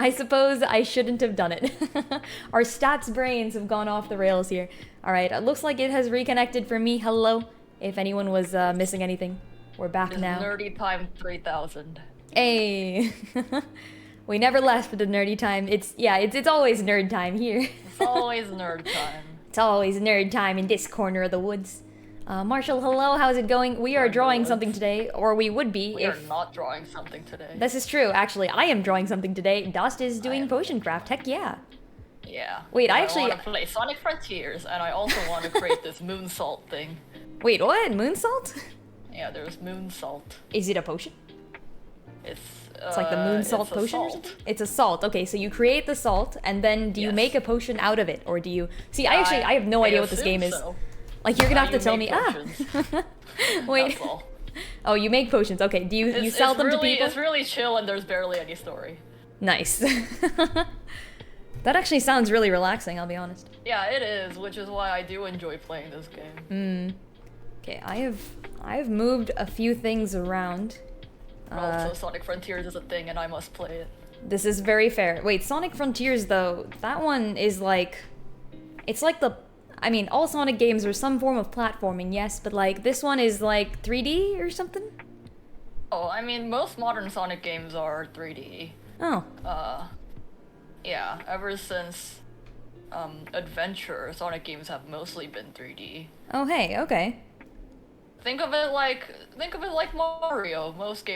I suppose I shouldn't have done it. Our stats brains have gone off the rails here. Alright, it looks like it has reconnected for me. Hello, if anyone was missing anything. We're back now. Nerdy time 3000. Hey! We never left the nerdy time. It's always nerd time here. It's always nerd time. It's always nerd time in this corner of the woods. Marshall, hello, how's it going? We are drawing something today, or we would be We are not drawing something today. This is true, actually. I am drawing something today. Dust is doing potion craft, heck yeah. Yeah. Wait, I want to play Sonic Frontiers, and I also want to create this moon salt thing. Wait, what? Moon salt? Yeah, there's moon salt. Is it a potion? It's like the moon salt potion or something? It's a salt. Okay, so you create the salt, and then do you make a potion out of it? Or do you... See, I have no idea what this game is. So. Like, you're gonna have to tell me... Wait. Oh, you make potions. Okay, do you sell them to people? It's really chill, and there's barely any story. Nice. That actually sounds really relaxing, I'll be honest. Yeah, it is, which is why I do enjoy playing this game. Okay, I have moved a few things around. Also, Sonic Frontiers is a thing, and I must play it. This is very fair. Wait, Sonic Frontiers, though, that one is like... It's like the... I mean, all Sonic games are some form of platforming, yes, but like, this one is like 3D or something? Oh, I mean, most modern Sonic games are 3D. Oh. Yeah, ever since Adventure, Sonic games have mostly been 3D. Oh, hey, okay. Think of it like Mario. Most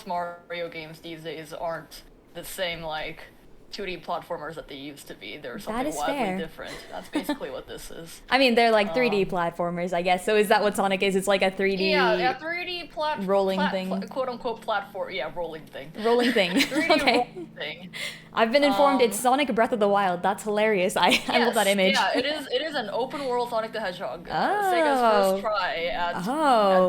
Mario games these days aren't the same like 2D platformers that they used to be. They're something wildly different. That's basically what this is. I mean, they're like 3D platformers, I guess. So is that what Sonic is? It's like a 3D... Yeah, a 3D rolling thing. Quote-unquote platform. Yeah, rolling thing. Rolling thing. 3D okay. rolling thing. I've been informed it's Sonic Breath of the Wild. That's hilarious. I love that image. Yeah, it is an open world Sonic the Hedgehog. Sega's first try at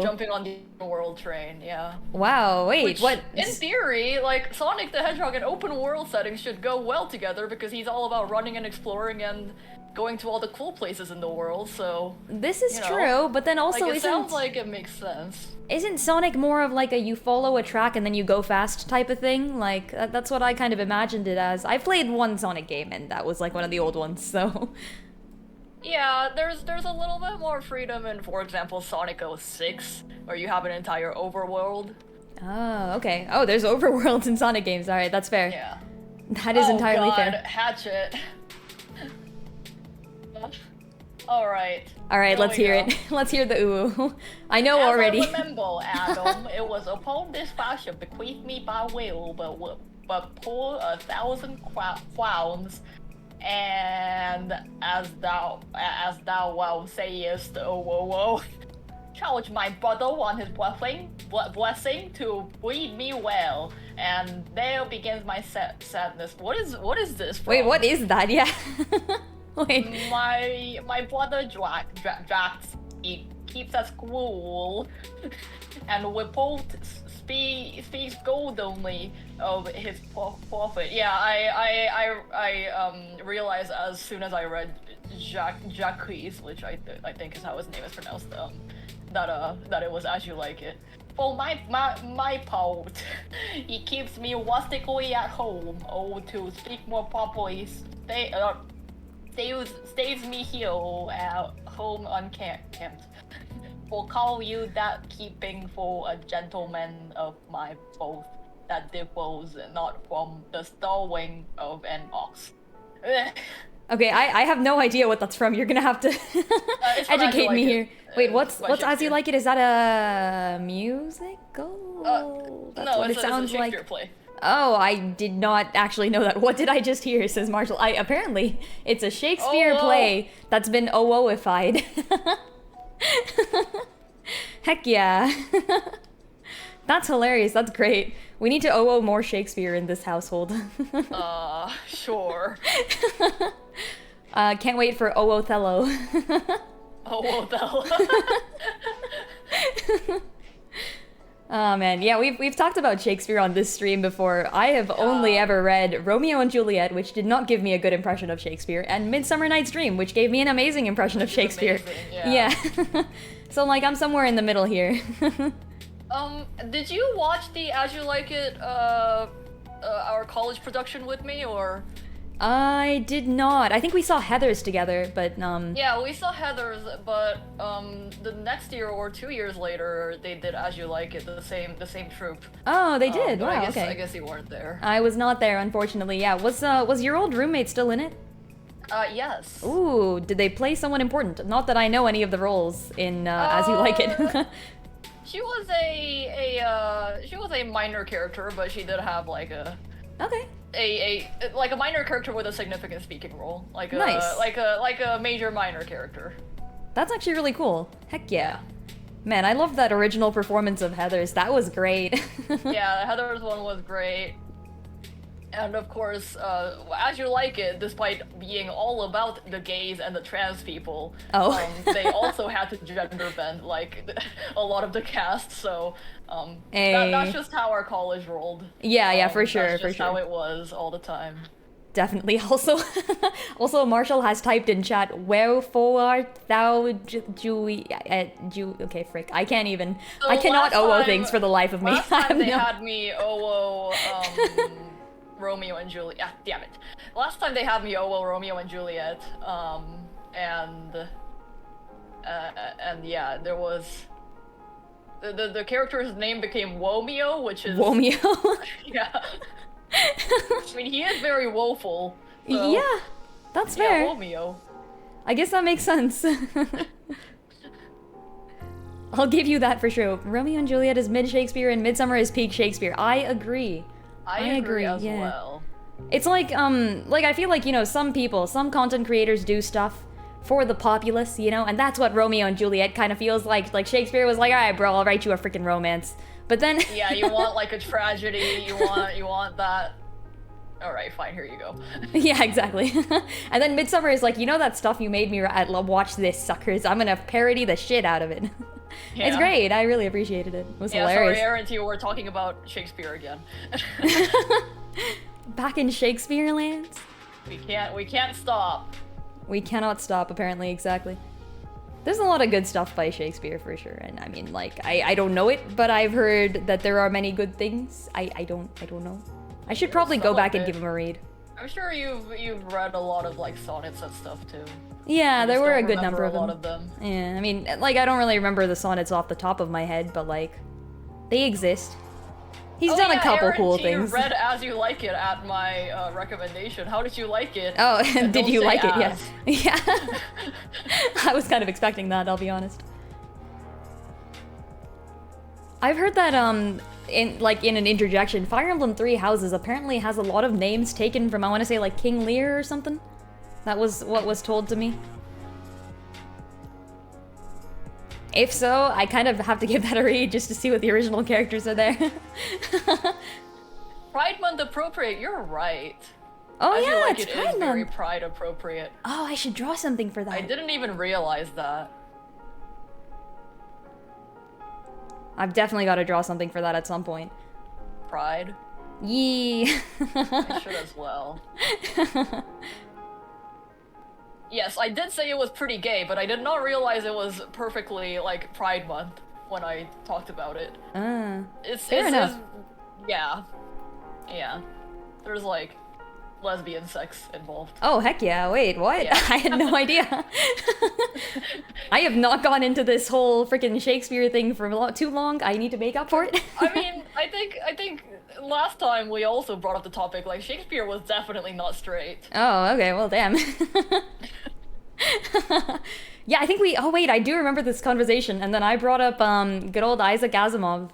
jumping on the open world train, yeah. Wow, wait, which, what? In theory, like, Sonic the Hedgehog in open world settings should go well together because he's all about running and exploring and going to all the cool places in the world, so... This is true, but then also like, it sounds like it makes sense. Isn't Sonic more of like a you follow a track and then you go fast type of thing? Like, that's what I kind of imagined it as. I played one Sonic game and that was like one of the old ones, so... Yeah, there's a little bit more freedom in, for example, Sonic 06, where you have an entire overworld. Oh, okay. Oh, there's overworlds in Sonic games. Alright, that's fair. Yeah. That is entirely fair. Hatchet. Alright. Alright, let's hear it. Let's hear the ooh. I know already. I remember, Adam, it was upon this fashion bequeathed me by will, but poor 1,000 crowns, and as thou well sayest, charge my brother on his blessing to breed me well, and there begins my sadness. What is this from? Wait, what is that? Yeah. Wait. My brother Drax, he keeps at school, and Whipple speaks goldenly of his prophet. Yeah, I realized as soon as I read Jacques, which I think is how his name is pronounced, that it was As You Like It. For my part, he keeps me rustically at home. Oh, to speak more properly, stays me here at home unkempt. For call you that keeping for a gentleman of my both, that differs not from the starwing of an ox. Okay, I have no idea what that's from. You're gonna have to educate me here. Wait, what's As You Like It? Is that a musical? That's no, what it's it sounds a Shakespeare like. play. Oh, I did not actually know that. What did I just hear? Says Marshall. Apparently it's a Shakespeare play that's been OO-ified. Heck yeah. That's hilarious. That's great. We need to OO more Shakespeare in this household. Sure. Can't wait for Othello. Othello. Oh man, yeah, we've talked about Shakespeare on this stream before. I have only ever read Romeo and Juliet, which did not give me a good impression of Shakespeare, and Midsummer Night's Dream, which gave me an amazing impression of Shakespeare. Amazing, yeah. So like I'm somewhere in the middle here. Did you watch the As You Like It our college production with me, or? I did not. I think we saw Heather's together, but Yeah, we saw Heather's, but the next year or 2 years later, they did As You Like It, the same troupe. Oh, they did. But Wow. I Okay. guess you weren't there. I was not there, unfortunately. Yeah. Was your old roommate still in it? Yes. Ooh, did they play someone important? Not that I know any of the roles in As You Like It. She was she was a minor character, but she did have like Okay. a minor character with a significant speaking role, like Nice. like a major minor character. That's actually really cool. Heck yeah. Man, I love that original performance of Heather's. That was great. Yeah, Heather's one was great. And of course, As You Like It, despite being all about the gays and the trans people, Oh. they also had to gender bend like a lot of the cast. So Hey. that's just how our college rolled. Yeah, for sure, That's for just sure. how it was all the time. Definitely. Also, Marshall has typed in chat, "Wherefore art thou okay, frick. I can't even. So I cannot last OO time- things for the life of me. Last I have time they no- had me OO Romeo and Juliet. Ah, damn it. Last time they had me OO Romeo and Juliet. And yeah, there was the character's name became Womeo, which is Womeo. yeah. I mean, he is very woeful. So, Yeah, that's yeah, fair. Womeo. I guess that makes sense. I'll give you that for sure. Romeo and Juliet is mid-Shakespeare and Midsummer is peak Shakespeare. I agree. I agree as well. It's like I feel like, you know, some people, some content creators do stuff for the populace, you know, and that's what Romeo and Juliet kind of feels like. Like Shakespeare was like, all right, bro, I'll write you a freaking romance. But then Yeah, you want like a tragedy, you want that. Alright, fine, here you go. yeah, exactly. And then Midsummer is like, you know that stuff you made me watch this, suckers. I'm gonna parody the shit out of it. It's Yeah. great. I really appreciated it. It was Yeah, hilarious. sorry, Aaron, you were talking about Shakespeare again. Back in Shakespeare lands? we can't stop. We cannot stop, apparently, exactly. There's a lot of good stuff by Shakespeare, for sure, and I mean, like, I don't know it, but I've heard that there are many good things. I don't know. I should probably go some back of and it. give him a read. I'm sure you've read a lot of like sonnets and stuff too. Yeah, I there just were a don't good remember number of a lot them. of them. Yeah, I mean, like, I don't really remember the sonnets off the top of my head, but, like, they exist. He's done a couple Aaron, cool you things. read As You Like It at my recommendation. How did you like it? Oh, And did don't you say like it? as. Yeah. Yeah. I was kind of expecting that, I'll be honest. I've heard that, in an interjection, Fire Emblem Three Houses apparently has a lot of names taken from, I want to say, like, King Lear or something? That was what was told to me. If so, I kind of have to give that a read just to see what the original characters are there. Pride Month appropriate. You're right. Oh As You yeah, Like it's It Pride is very Month. Pride appropriate. Oh, I should draw something for that. I didn't even realize that. I've definitely got to draw something for that at some point. Pride. Yee. I should as well. Yes, I did say it was pretty gay, but I did not realize it was perfectly like Pride Month when I talked about it. Fair enough. Yeah. Yeah. There's like lesbian sex involved. Oh, heck yeah. Wait, what? Yeah. I had no idea. I have not gone into this whole freaking Shakespeare thing for too long. I need to make up for it. I mean, I think last time we also brought up the topic, like Shakespeare was definitely not straight. Oh, okay. Well, damn. Yeah, I think oh wait, I do remember this conversation, and then I brought up good old Isaac Asimov.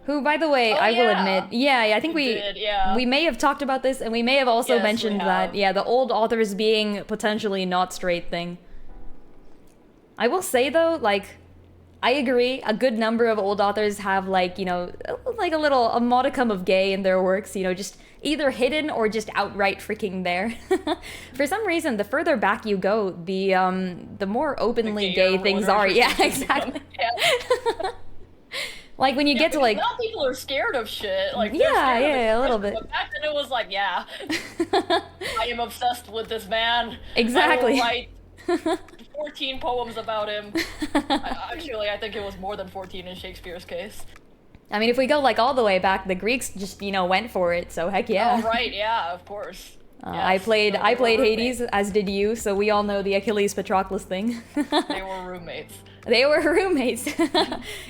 Who, by the way, Oh, I will yeah. admit, yeah, I think We did, yeah. we may have talked about this, and we may have also Yes, we mentioned that, have. yeah, the old authors being potentially not straight thing. I will say though, like, I agree, a good number of old authors have, like, you know, like a modicum of gay in their works, you know, just either hidden or just outright freaking there. For some reason, the further back you go, the more openly gayer gay things one are. or Yeah, something. exactly. Yeah. Like when you get to like, Now people are scared of shit. Like they're Yeah, scared of yeah, a little expression, bit. But back then it was like, yeah, I am obsessed with this man. Exactly. I will write 14 poems about him. Actually, I think it was more than 14 in Shakespeare's case. I mean, if we go like all the way back, the Greeks just, went for it, so heck yeah. Oh, right, yeah, of course. I played Yes, they were Hades, roommates. as did you, so we all know the Achilles Patroclus thing. They were roommates. They were roommates.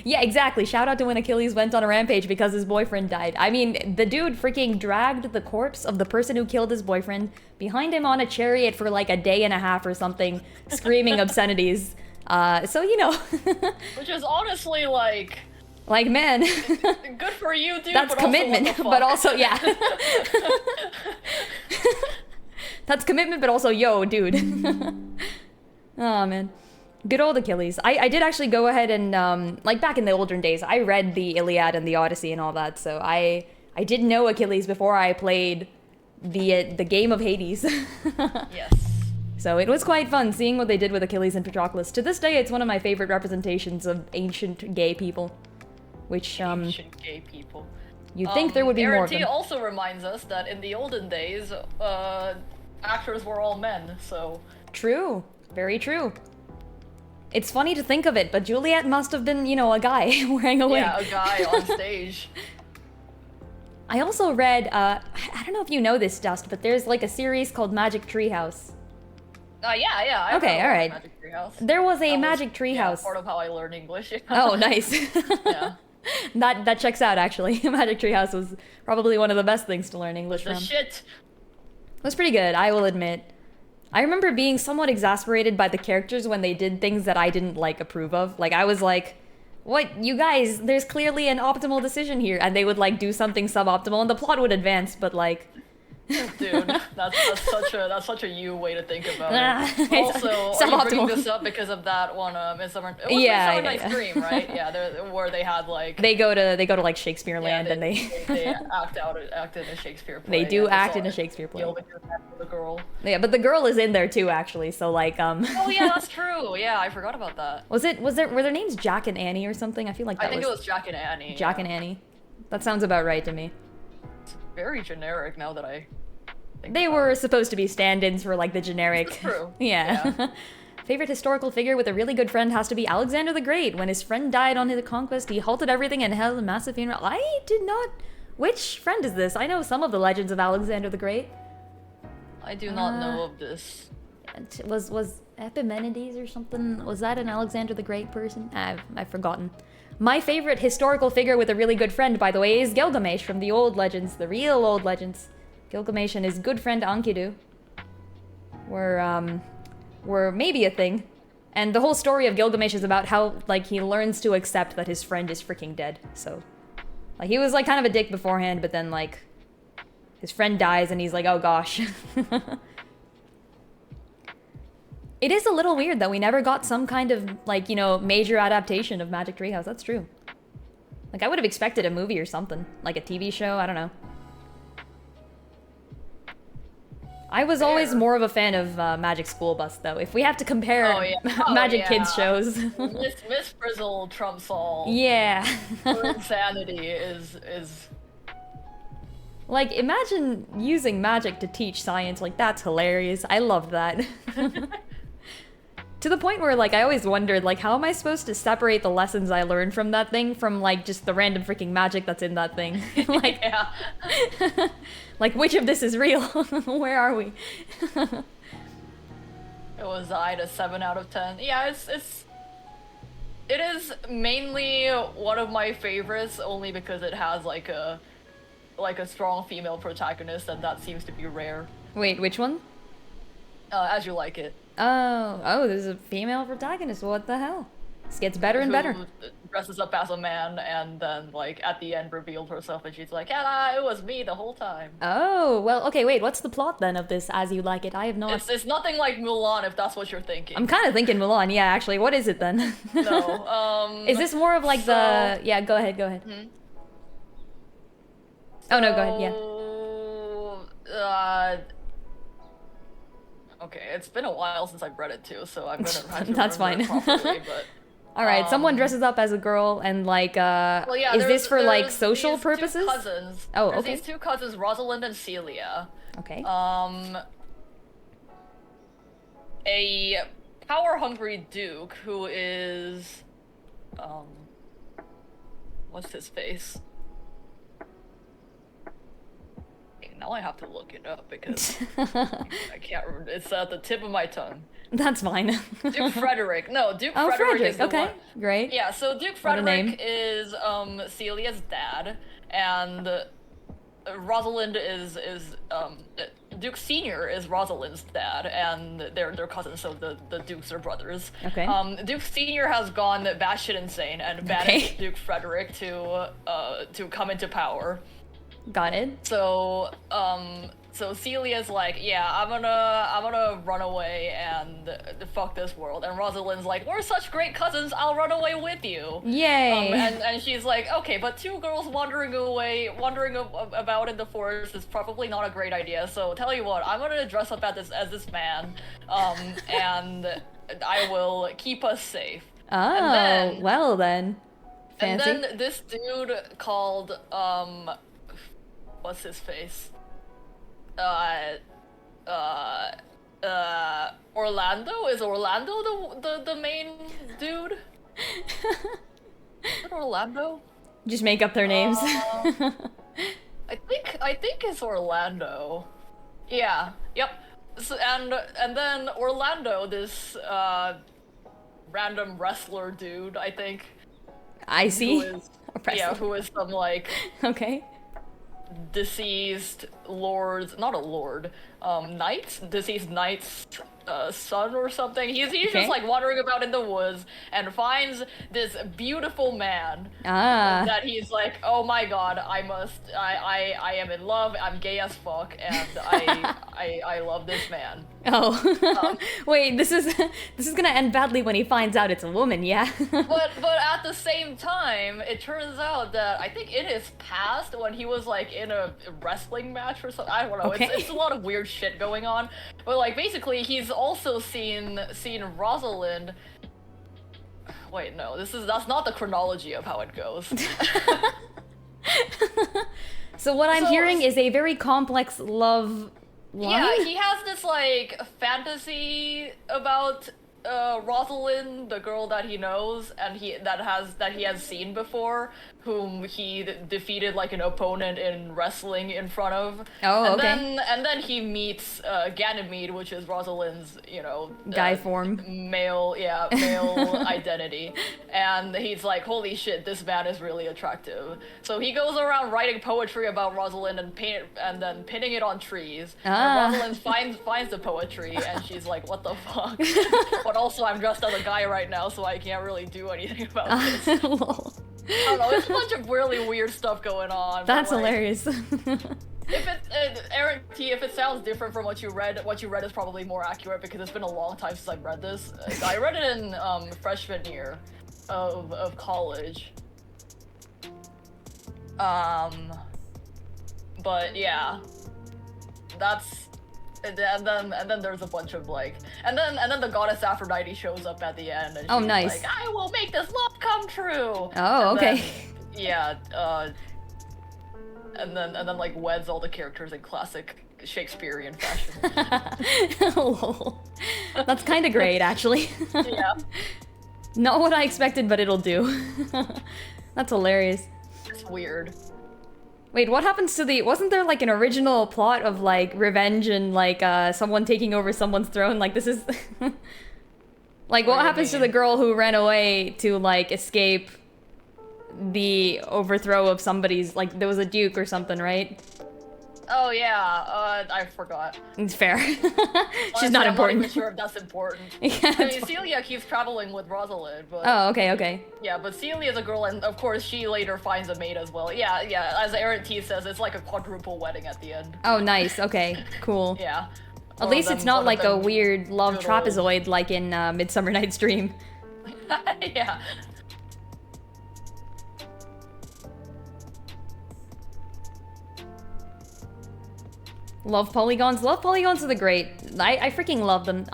Yeah, exactly. Shout out to when Achilles went on a rampage because his boyfriend died. I mean, the dude freaking dragged the corpse of the person who killed his boyfriend behind him on a chariot for like a day and a half or something, screaming obscenities. So, Which is honestly, like... like, man, Good for you, dude. that's but also, commitment, what the but fuck? also, yeah. That's commitment, but also, yo, dude. Oh, man. Good old Achilles. I did actually go ahead and, like, back in the olden days, I read the Iliad and the Odyssey and all that, so I did know Achilles before I played the game of Hades. Yes. So it was quite fun seeing what they did with Achilles and Patroclus. To this day, it's one of my favorite representations of ancient gay people. Which, Ancient gay people. you'd think there would be more of Arity them. also reminds us that in the olden days, actors were all men, so... True. Very true. It's funny to think of it, but Juliet must have been, a guy wearing a wig. Yeah, a guy on stage. I also read, I don't know if you know this, Dust, but there's like a series called Magic Treehouse. Yeah, I Okay, read alright. Magic Treehouse. There was a That Magic Yeah, Treehouse. part of how I learned English. Oh, nice. Yeah. That checks out, actually. Magic Treehouse was probably one of the best things to learn English The from. shit. It was pretty good, I will admit. I remember being somewhat exasperated by the characters when they did things that I didn't, like, approve of. Like, I was like, what, you guys, there's clearly an optimal decision here. And they would, like, do something suboptimal and the plot would advance, but, like... Dude, that's such a you way to think about it. It's Also, are you bringing suboptimal. this up because of that one Midsummer? It was Yeah, Midsummer yeah, Night's yeah. Dream, right? Yeah, where they had like They go to like Shakespeare land and they act in a Shakespeare play. they do and act saw in a it. Shakespeare play. Kill the girl. Yeah, but the girl is in there too, actually. So like, Oh yeah, that's true. Yeah, I forgot about that. were their names Jack and Annie or something? I feel like that I think it was Jack and Annie. Jack yeah. and Annie. That sounds about right to me. It's very generic now that I think They about were it. supposed to be stand-ins for like the generic. This is true. Yeah. Favorite historical figure with a really good friend has to be Alexander the Great. When his friend died on his conquest, he halted everything and held a massive funeral. I did not. Which friend is this? I know some of the legends of Alexander the Great. I do not know of this. Was Epimenides or something? Was that an Alexander the Great person? I've forgotten. My favorite historical figure with a really good friend, by the way, is Gilgamesh from the old legends, the real old legends. Gilgamesh and his good friend Enkidu were maybe a thing. And the whole story of Gilgamesh is about how, like, he learns to accept that his friend is freaking dead. So, like, he was, like, kind of a dick beforehand, but then, like, his friend dies and he's like, oh gosh. It is a little weird that we never got some kind of, like, major adaptation of Magic Treehouse. That's true. Like, I would have expected a movie or something. Like a TV show, I don't know. I was always more of a fan of Magic School Bus, though. If we have to compare Magic Kids shows. Miss Frizzle trumps all. Yeah. Her insanity is Like, imagine using magic to teach science. Like, that's hilarious. I love that. To the point where, like, I always wondered, like, how am I supposed to separate the lessons I learned from that thing from, like, just the random freaking magic that's in that thing? Like, yeah. like, which of this is real? Where are we? It was a 7 out of 10. Yeah, it is mainly one of my favorites only because it has like a strong female protagonist and that seems to be rare. Wait, which one? As You Like It. Oh, there's a female protagonist. What the hell? This gets better and better. Who dresses up as a man and then like at the end revealed herself and she's like, yeah, it was me the whole time. Oh, well, okay, wait, what's the plot then of this As You Like It? I have no... It's nothing like Mulan if that's what you're thinking. I'm kind of thinking Mulan, yeah, actually. What is it then? No, Is this more of like the... Yeah, go ahead. Oh, no, go ahead, yeah. Okay, it's been a while since I've read it too, so I'm gonna try to That's remember fine. it properly, but... Alright, someone dresses up as a girl and like, Well, yeah, is this for like there's social these purposes? Two cousins. Oh, There's okay. these two cousins, Rosalind and Celia. Okay. A power-hungry duke who is, what's his face? Okay, now I have to look it up because I can't remember. It's at the tip of my tongue. That's fine. Duke Frederick. No, Duke Oh, Frederick Frederick. is the Okay, one. great. Yeah, so Duke What a name. Frederick is Celia's dad, and Rosalind is Duke Senior is Rosalind's dad, and they're cousins, so the Dukes are brothers. Okay. Duke Senior has gone batshit insane and banished Duke Frederick to come into power. Got it. So so Celia's like, yeah, I'm gonna run away and fuck this world. And Rosalind's like, we're such great cousins, I'll run away with you. Yay. And she's like, okay, but two girls wandering about in the forest is probably not a great idea. So tell you what, I'm gonna dress up as this man, and I will keep us safe. Oh, well then. Fancy. And then this dude called what's his face? Orlando? Is Orlando the main dude? Is it Orlando? Just make up their names. I think it's Orlando. Yeah. Yep. So, and then Orlando, this random wrestler dude, I think. I see. Who is some like Okay. deceased deceased knight's son or something. He's Okay. just like wandering about in the woods and finds this beautiful man that he's like, oh my god, I am in love, I'm gay as fuck, and I love this man. Oh. Wait, this is gonna end badly when he finds out it's a woman, yeah? But at the same time, it turns out that I think in his past, when he was like in a wrestling match or something, I don't know. Okay. It's a lot of weird shit going on. But like basically, he's also seen Rosalind. Wait, no, that's not the chronology of how it goes. So what I'm hearing is a very complex love line? Yeah, he has this like fantasy about Rosalind, the girl that he knows and he has seen before, whom he defeated like an opponent in wrestling in front of. Oh, and okay. Then he meets Ganymede, which is Rosalind's, Guy form. male identity, and he's like, holy shit, this man is really attractive. So he goes around writing poetry about Rosalind and then pinning it on trees. And Rosalind finds the poetry and she's like, what the fuck? But also I'm dressed as a guy right now, so I can't really do anything about this. Lol. I don't know, it's a bunch of really weird stuff going on. That's but, like, hilarious. Aaron T, if it sounds different from what you read is probably more accurate because it's been a long time since I've read this. I read it in freshman year of college. But yeah, that's. And then there's a bunch of like, and then the goddess Aphrodite shows up at the end, and she's nice. like, I will make this love come true. Oh, okay. Then, yeah, and then like weds all the characters in classic Shakespearean fashion. Lol. That's kind of great, actually. Yeah. Not what I expected, but it'll do. That's hilarious. It's weird. Wait, what happens to wasn't there like an original plot of like revenge and like someone taking over someone's throne? Like this is like what happens to the girl who ran away to like escape the overthrow of somebody's, like there was a duke or something, right? Oh yeah, I forgot. It's fair. She's Honestly, not I'm important. not even sure if that's important. Yeah, I mean, Celia keeps traveling with Rosalind, but... Oh, okay. Yeah, but Celia's a girl, and of course she later finds a mate as well. Yeah, as Aaron T says, it's like a quadruple wedding at the end. Oh, nice. Okay, cool. Yeah. At least it's not like a weird love trapezoid like in Midsummer Night's Dream. Yeah. Love polygons. Love polygons are the great. I freaking love them.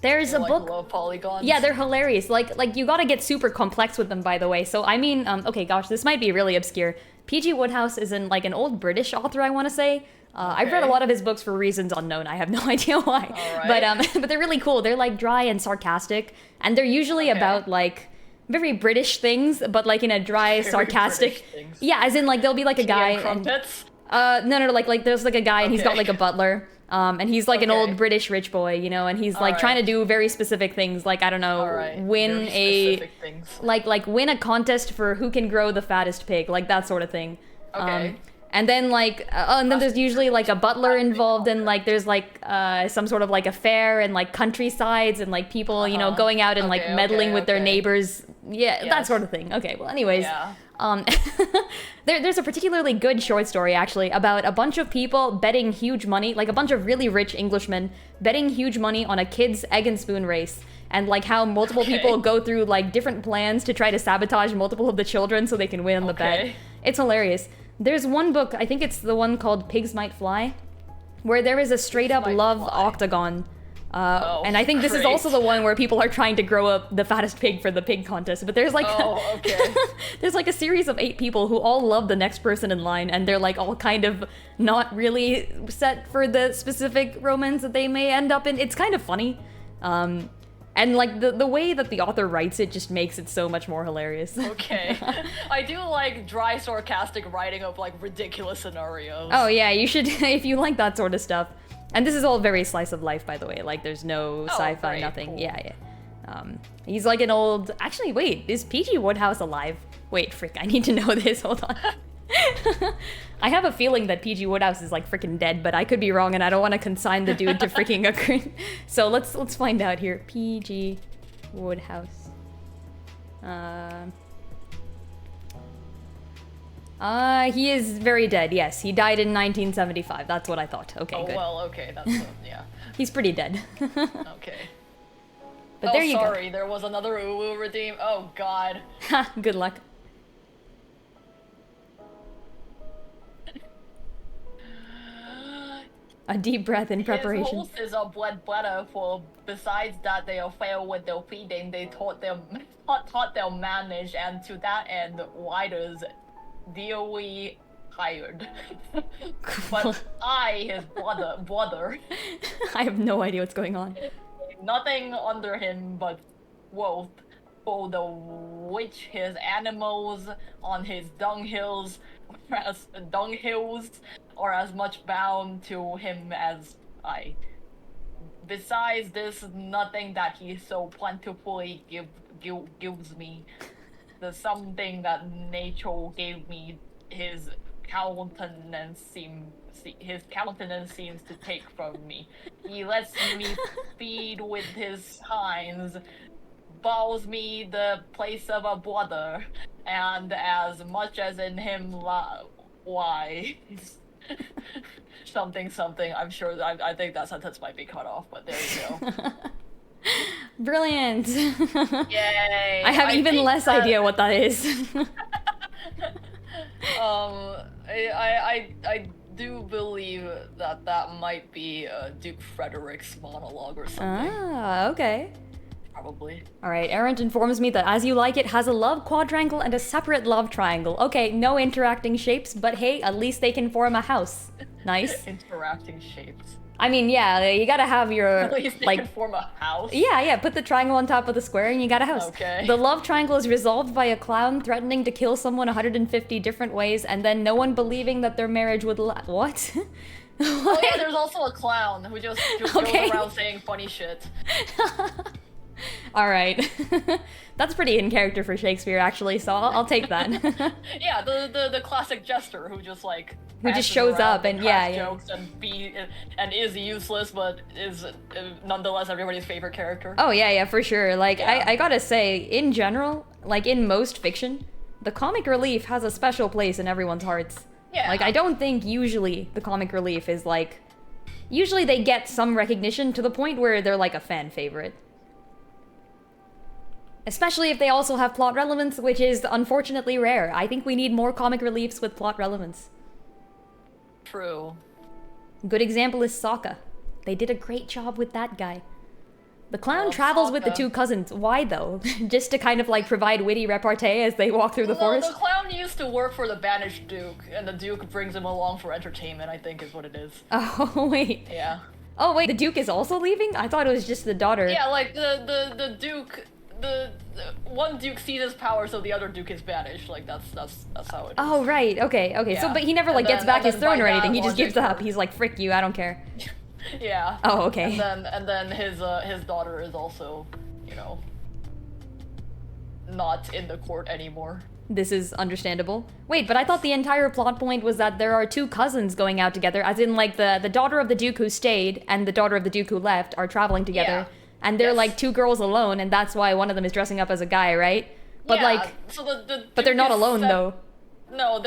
There's a book. Love polygons. Yeah, they're hilarious. Like you gotta get super complex with them, by the way. So I mean, okay, gosh, this might be really obscure. P.G. Wodehouse is an old British author, I want to say. I've read a lot of his books for reasons unknown. I have no idea why. All right. But they're really cool. They're like dry and sarcastic, and they're usually about like very British things, but like in a dry, Very sarcastic. British things. Yeah, as in like there'll be like a guy. And crumpets. No, like there's like a guy and he's got Okay. like a butler. And he's like an Okay. old British rich boy, you know, and he's like Alright. trying to do very specific things, like I don't know, Alright. win Very a specific things. like win a contest for who can grow the fattest pig, like that sort of thing. Okay. And then like and then there's usually like a butler involved, and like there's like some sort of like affair and like countrysides and like people, you know, going out and like Okay, meddling okay, with their okay. neighbors. Yeah, that Yes. sort of thing. Okay, well anyways. Yeah. There's a particularly good short story actually about a bunch of people betting huge money, like a bunch of really rich Englishmen betting huge money on a kid's egg and spoon race, and like how multiple Okay. people go through like different plans to try to sabotage multiple of the children so they can win on the bet. Okay. It's hilarious. There's one book, I think it's the one called Pigs Might Fly, where there is a straight up Might love Fly. octagon. Oh, And I think this is great. also the one where people are trying to grow up the fattest pig for the pig contest. But there's like Oh, okay. there's like a series of 8 people who all love the next person in line, and they're like all kind of not really set for the specific romance that they may end up in. It's kind of funny. And like the way that the author writes it just makes it so much more hilarious. Okay. I do like dry, sarcastic writing of like ridiculous scenarios. Oh yeah, you should if you like that sort of stuff. And this is all very slice of life, by the way. Like there's no sci-fi, great, nothing. cool. Yeah. He's like an old. Actually, wait, is PG Wodehouse alive? Wait, frick, I need to know this. Hold on. I have a feeling that PG Wodehouse is like freaking dead, but I could be wrong, and I don't want to consign the dude to freaking a crin. So let's find out here. PG Wodehouse. He is very dead. Yes, he died in 1975. That's what I thought. Okay, Oh good. well, okay, that's yeah. He's pretty dead. Okay. But there you sorry, there was another Uwu redeem. Oh god. go. Ha, good luck. A deep breath in His preparation. horses are blood better for besides that they are fail with their feeding, they taught their manage, and to that end riders dearly hired. But I, his brother, I have no idea what's going on. nothing under him but wealth, for the which his animals on his dunghills are as much bound to him as I. Besides this, nothing that he so plentifully gives me, the something that nature gave me, his countenance seems to take from me. He lets me feed with his hinds, bows me the place of a brother, and as much as in him lies. something. I'm sure. I think that sentence might be cut off, but there you go. Brilliant. Yay! I have even think less that- idea what that is. I do believe that might be Duke Frederick's monologue or something. Ah, okay. Probably. Alright, Errant informs me that As You Like It has a love quadrangle and a separate love triangle. Okay, no interacting shapes, but hey, at least they can form a house. Nice. Interacting shapes. I mean, yeah, you gotta have your, At least they like, can form a house. yeah, put the triangle on top of the square and you got a house. Okay. The love triangle is resolved by a clown threatening to kill someone 150 different ways and then no one believing that their marriage would What? Oh yeah, there's also a clown who just Okay. goes around saying funny shit. Alright. That's pretty in character for Shakespeare, actually, so I'll take that. Yeah, the classic jester who just like Who just passes shows around up and cracks yeah. jokes and is useless but is nonetheless everybody's favorite character. Oh, yeah, for sure. Like, Yeah. I gotta say, in general, like, in most fiction, the comic relief has a special place in everyone's hearts. Yeah. Like, I don't think usually the comic relief is like... Usually they get some recognition to the point where they're like a fan favorite. Especially if they also have plot relevance, which is unfortunately rare. I think we need more comic reliefs with plot relevance. True. Good example is Sokka. They did a great job with that guy. The clown Oh, travels with the Sokka. two cousins. Why though? Just to kind of like provide witty repartee as they walk through the No, forest? the clown used to work for the banished duke, and the duke brings him along for entertainment, I think is what it is. Oh, wait. Yeah. Oh, wait, the Duke is also leaving? I thought it was just the daughter. Yeah, like the duke the one duke seizes power, so the other duke is banished. Like that's how it is. Oh, right. Okay. Okay. So, Yeah. but he never, like, And gets then- back and his then throne by or anything. that He just gives logic, up. He's like, frick you, I don't care. Yeah. Oh, okay. And then his daughter is also, you know, not in the court anymore. This is understandable. Wait, but I thought the entire plot point was that there are two cousins going out together, as in, like, the daughter of the duke who stayed and the daughter of the duke who left are traveling together. Yeah. And they're, Yes. like, two girls alone, and that's why one of them is dressing up as a guy, right? But, Yeah, like, so the but they're duke not is alone, set- though. No,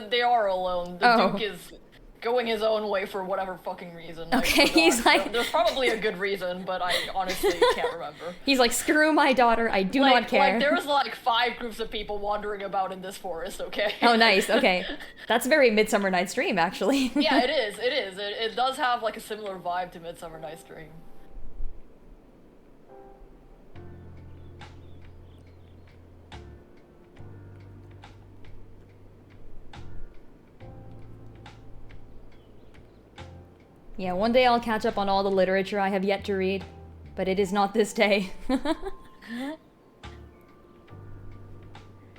they are alone. The Oh. duke is going his own way for whatever fucking reason. Okay, I forgot. he's like- There's probably a good reason, but I honestly can't remember. He's like, screw my daughter, I do not care. Like, there's like 5 groups of people wandering about in this forest, okay? Oh, nice, okay. That's very Midsummer Night's Dream, actually. Yeah, it is, it is. It does have like a similar vibe to Midsummer Night's Dream. Yeah, one day I'll catch up on all the literature I have yet to read, but it is not this day.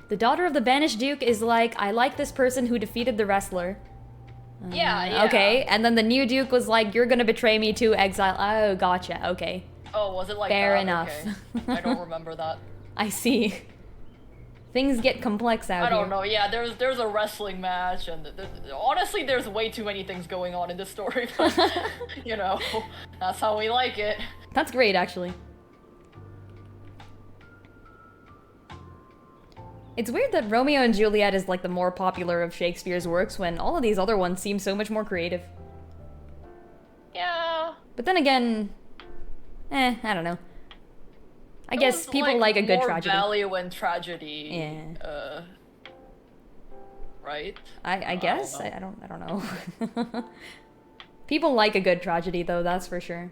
The daughter of the banished duke is like, I like this person who defeated the wrestler. Yeah. Okay, and then the new duke was like, you're gonna betray me to exile. Oh, gotcha, okay. Oh, was it like Fair that? enough. Okay. I don't remember that. I see. Things get complex out I here. don't know. Yeah, there's a wrestling match, and honestly, there's way too many things going on in this story. But you know, that's how we like it. That's great, actually. It's weird that Romeo and Juliet is like the more popular of Shakespeare's works when all of these other ones seem so much more creative. Yeah. But then again, I don't know. I It guess was, people like a good more tragedy. value in tragedy. Yeah. Right? I guess know. I don't know. People like a good tragedy, though. That's for sure.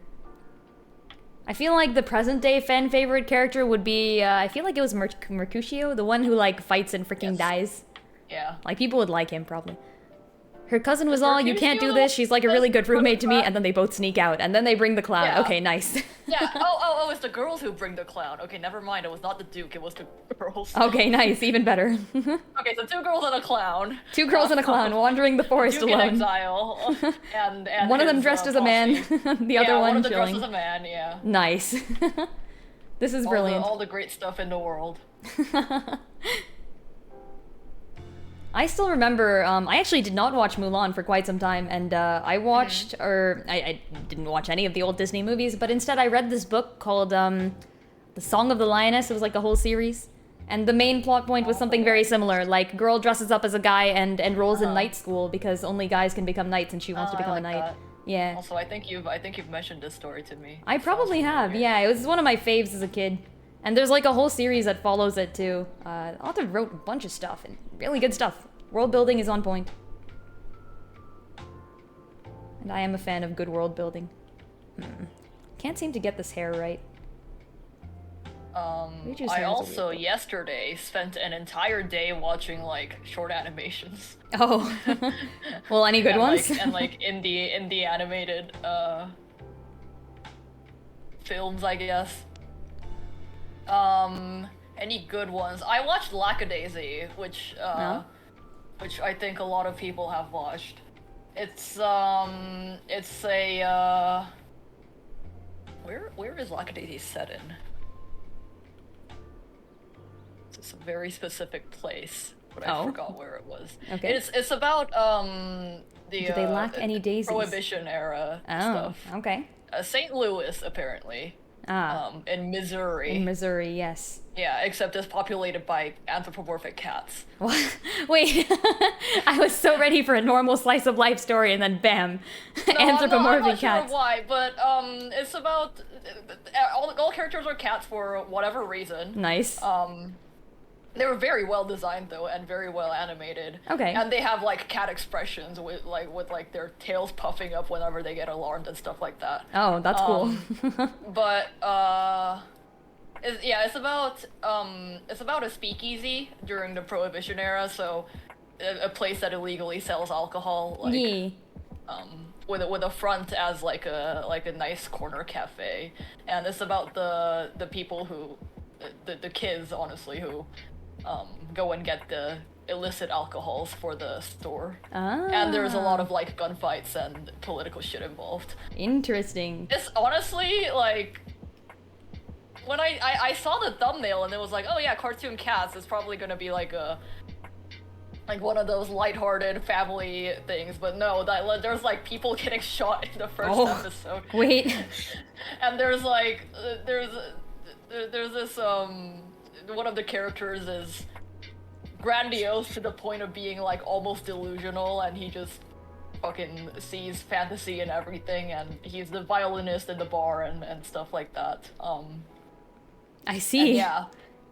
I feel like the present day fan favorite character would be. I feel like it was Mercutio, the one who like fights and freaking Yes. dies. Yeah. Like people would like him probably. Her cousin was all, you can't do Mercutio this. She's like a really good roommate to me, clown? and then they both sneak out, and then they bring the clown. Yeah. Okay, nice. Yeah. Oh! It's the girls who bring the clown. Okay, never mind. It was not the Duke. It was the girls. Okay, nice, even better. Okay, so 2 girls and a clown. Two girls and a clown wandering the forest Duke in alone. exile. And One of them his, dressed as a man, posse. the other Yeah, one of them chilling. dressed as a man. Yeah. Nice. This is brilliant. All the great stuff in the world. I still remember, I actually did not watch Mulan for quite some time, and I watched, or I didn't watch any of the old Disney movies, but instead I read this book called The Song of the Lioness. It was like a whole series. And the main plot point was something very similar, like girl dresses up as a guy and enrolls in night school because only guys can become knights and she wants to I become a like knight. that. Yeah. Also, I think you've mentioned this story to me. I Sounds probably have, familiar. yeah. It was one of my faves as a kid. And there's like a whole series that follows it too. Author wrote a bunch of stuff, and really good stuff. World building is on point. And I am a fan of good world building. Can't seem to get this hair right. Riju's I hair is a also weird yesterday spent an entire day watching like short animations. Oh. Well, any good and, ones? Like, and like indie animated films, I guess. Any good ones? I watched Lackadaisy, which No? which I think a lot of people have watched. It's a where is Lackadaisy set in? It's a very specific place, but I Oh. forgot where it was. Okay. It's about the Do they lack any daisies? Prohibition era Oh, stuff. okay. St. Louis, apparently. Ah, In Missouri. in Missouri, yes. Yeah, except it's populated by anthropomorphic cats. What? Wait, I was so ready for a normal slice of life story, and then bam, No, anthropomorphic I'm not cats. Sure why, but it's about all characters are cats for whatever reason. Nice. They were very well designed though, and very well animated. Okay. And they have like cat expressions with their tails puffing up whenever they get alarmed and stuff like that. Oh, that's cool. But it's about a speakeasy during the Prohibition era, so a place that illegally sells alcohol, like Yeah. with a front as like a nice corner cafe, and it's about the people who the kids, honestly, who go and get the illicit alcohols for the store. And there's a lot of like gunfights and political shit involved. Interesting. It's honestly like when I saw the thumbnail and it was like, oh yeah, cartoon cats, it's probably gonna be like one of those lighthearted family things, but no, there's like people getting shot in the first episode. Wait. And there's like there's this one of the characters is grandiose to the point of being like almost delusional, and he just fucking sees fantasy and everything, and he's the violinist in the bar and stuff like that. I see. Yeah,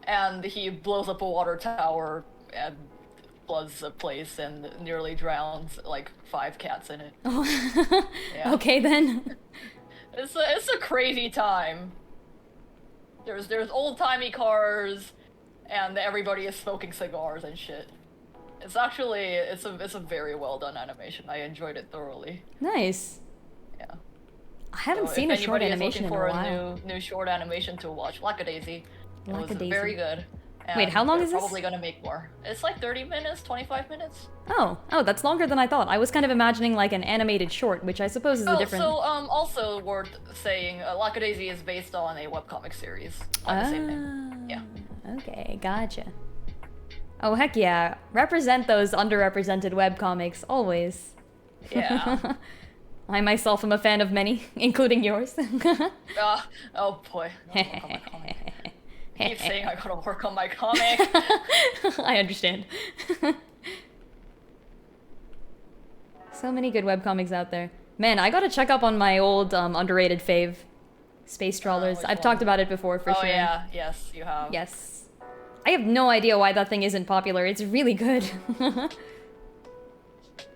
and he blows up a water tower and floods a place and nearly drowns like 5 cats in it. Oh. Yeah. Okay then. It's a crazy time. There's old-timey cars, and everybody is smoking cigars and shit. It's actually it's a very well done animation. I enjoyed it thoroughly. Nice. Yeah. I haven't seen a short animation in a while. If anybody is looking for a new short animation to watch, Lackadaisy. It was very good. And wait, how long is this? Probably gonna make more. It's like 30 minutes, 25 minutes. Oh, that's longer than I thought. I was kind of imagining like an animated short, which I suppose is a different... So, also worth saying, Lackadaisy is based on a webcomic series on the same name. Yeah. Okay, gotcha. Oh, heck yeah. Represent those underrepresented webcomics, always. Yeah. I myself am a fan of many, including yours. Oh boy. I keep saying I gotta work on my comic. I understand. So many good webcomics out there. Man, I gotta check up on my old underrated fave, Space Trawlers. I've talked about it before, for sure. Oh yeah, yes, you have. Yes. I have no idea why that thing isn't popular. It's really good.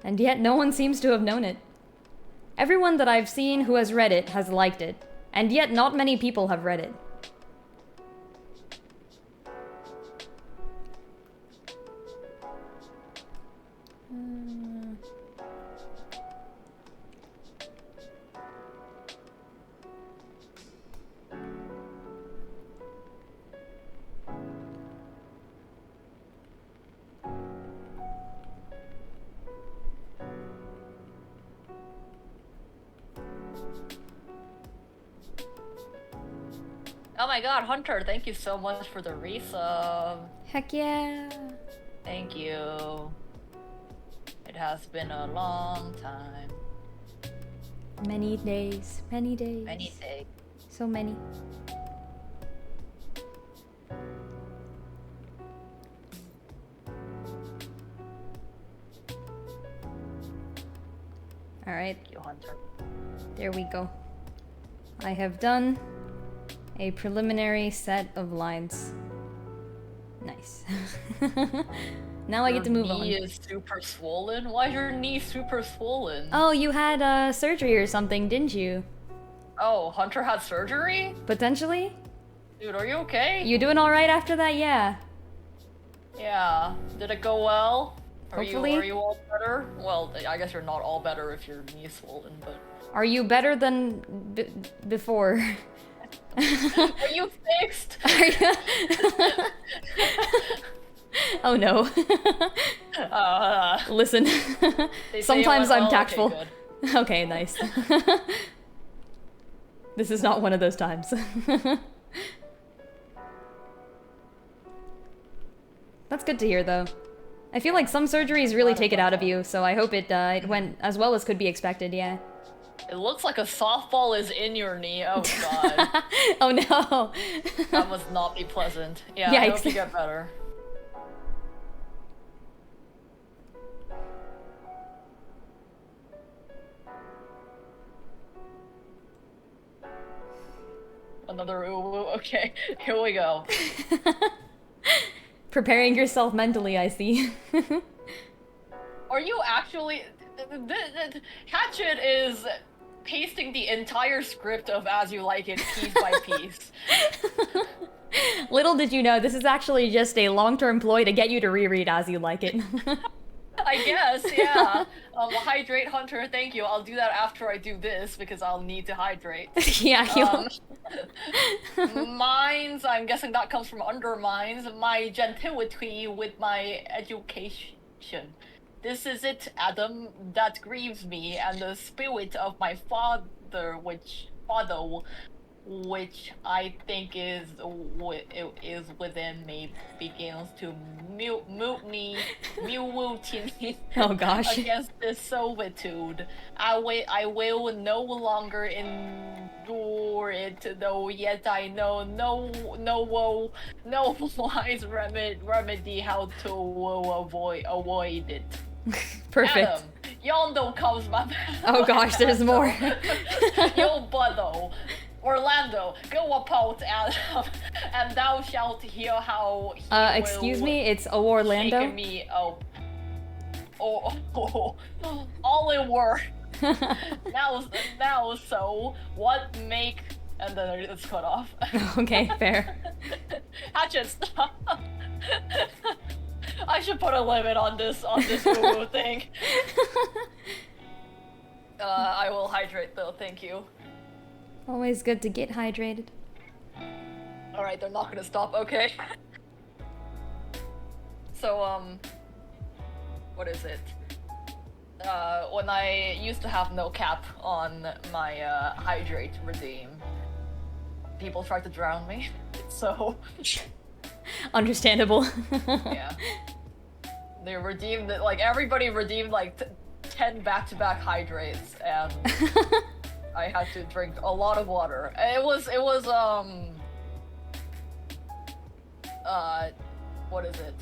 And yet no one seems to have known it. Everyone that I've seen who has read it has liked it. And yet not many people have read it. Oh my god, Hunter, thank you so much for the resub. Heck yeah. Thank you. It has been a long time. Many days, many days. Many days. So many. Alright. Thank you, Hunter. There we go. I have done a preliminary set of lines. Nice. Now I get to move on. Your knee is super swollen? Why is your knee super swollen? Oh, you had surgery or something, didn't you? Oh, Hunter had surgery? Potentially? Dude, are you okay? You doing alright after that? Yeah. Yeah. Did it go well? Hopefully. Are you all better? Well, I guess you're not all better if your knee's swollen, but... Are you better than before? Are you fixed? Are you... Oh no. Listen. Sometimes I'm tactful. Okay, nice. This is not one of those times. That's good to hear, though. I feel like some surgeries really take it out of you, so I hope it went as well as could be expected, yeah. It looks like a softball is in your knee. Oh god. Oh no. That must not be pleasant. Yeah, Yikes. I hope you get better. Another ooh, okay, here we go. Preparing yourself mentally, I see. Are you actually... Hatchet is pasting the entire script of As You Like It piece by piece. Little did you know, this is actually just a long-term ploy to get you to reread As You Like It. I guess, yeah. Hydrate Hunter, thank you. I'll do that after I do this because I'll need to hydrate. Yeah, you. Mines, I'm guessing that comes from undermines. My gentility with my education. This is it, Adam, that grieves me, and the spirit of my father, which I think is within me, begins to mutiny Oh gosh. against this servitude. I will no longer endure it, though yet I know no wise remedy how to avoid it. Perfect. Adam, yonder comes my Oh gosh, there's more. Yo, Buddo, Orlando, go about Adam, and thou shalt hear how he Excuse will me, it's Orlando. shake me up. All in word. now, so what make? And then it's cut off. Okay, fair. Hatchet, stop. I should put a limit on this Google thing. I will hydrate though, thank you. Always good to get hydrated. Alright, they're not gonna stop, okay. So, what is it? When I used to have no cap on my, hydrate redeem, people tried to drown me, so... Understandable. Yeah. They redeemed it, like, everybody redeemed, like, 10 back-to-back hydrates, and I had to drink a lot of water. It was, what is it?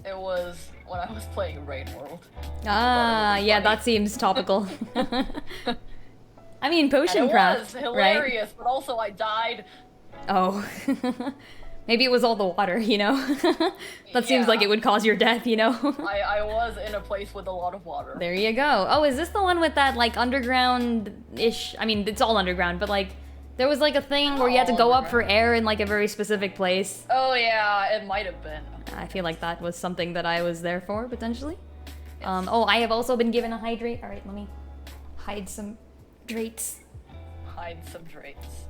It was when I was playing Rain World. Ah, yeah, that seems topical. I mean, potion And it craft, was hilarious, but also I died. Oh. Maybe it was all the water, you know? That seems like it would cause your death, you know? I was in a place with a lot of water. There you go. Oh, is this the one with that, like, underground-ish? I mean, it's all underground, but, like, there was, like, a thing where you had to go up for air in, like, a very specific place. Oh, yeah, it might have been. I feel like that was something that I was there for, potentially. Yes. Oh, I have also been given a hydrate. Alright, let me hide some drates. Hide some drates.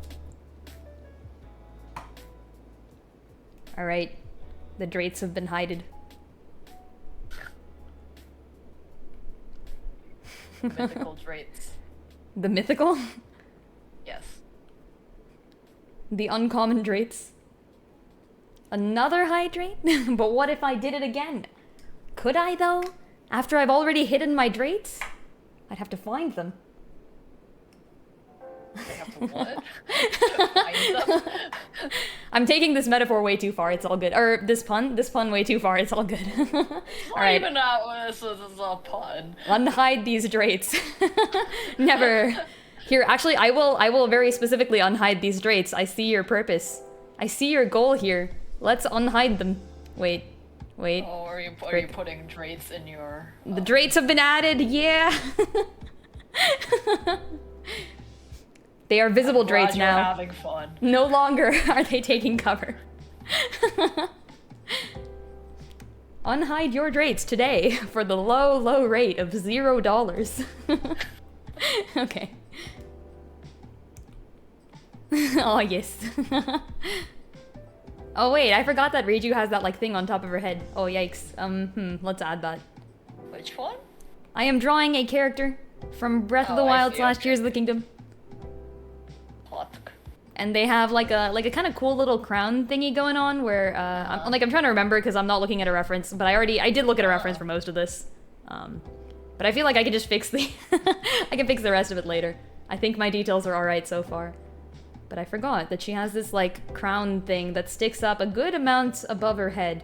Alright, the drates have been hided. Mythical drates. The mythical? Yes. The uncommon drates. Another hydrate? But what if I did it again? Could I, though? After I've already hidden my drates? I'd have to find them. I have to what? Find them? I'm taking this metaphor way too far, it's all good. Or this pun way too far, it's all good. Alright. Even out this is a pun. Unhide these drates. Never. Here, actually, I will very specifically unhide these drates. I see your purpose. I see your goal here. Let's unhide them. Wait. Oh, are you putting drates in your... The drates have been added, yeah! They are visible drates now. You're having fun. No longer are they taking cover. Unhide your drates today for the low rate of $0. Okay. Oh, yes. Oh, wait, I forgot that Riju has that, like, thing on top of her head. Oh, yikes. Let's add that. Which one? I am drawing a character from Breath of the Wild / Tears of the Kingdom. And they have like a kind of cool little crown thingy going on where I'm trying to remember because I'm not looking at a reference, but I did look at a reference for most of this. But I feel like I can just fix the I can fix the rest of it later. I think my details are all right so far. But I forgot that she has this like crown thing that sticks up a good amount above her head.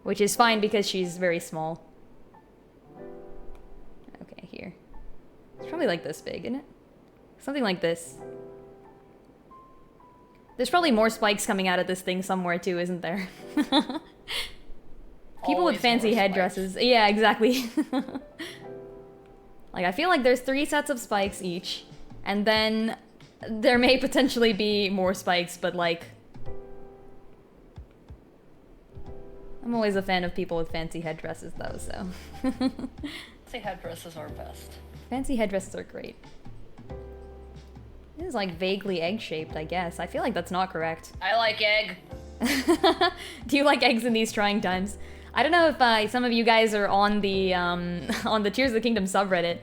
Which is fine because she's very small. Okay, here. It's probably like this big, isn't it? Something like this. There's probably more spikes coming out of this thing somewhere too, isn't there? People with fancy headdresses. Yeah, exactly. Like, I feel like there's 3 sets of spikes each, and then there may potentially be more spikes, but like... I'm always a fan of people with fancy headdresses, though, so. Fancy headdresses are best. Fancy headdresses are great. It is like vaguely egg-shaped, I guess. I feel like that's not correct. I like egg. Do you like eggs in these trying times? I don't know if some of you guys are on the on the Tears of the Kingdom subreddit,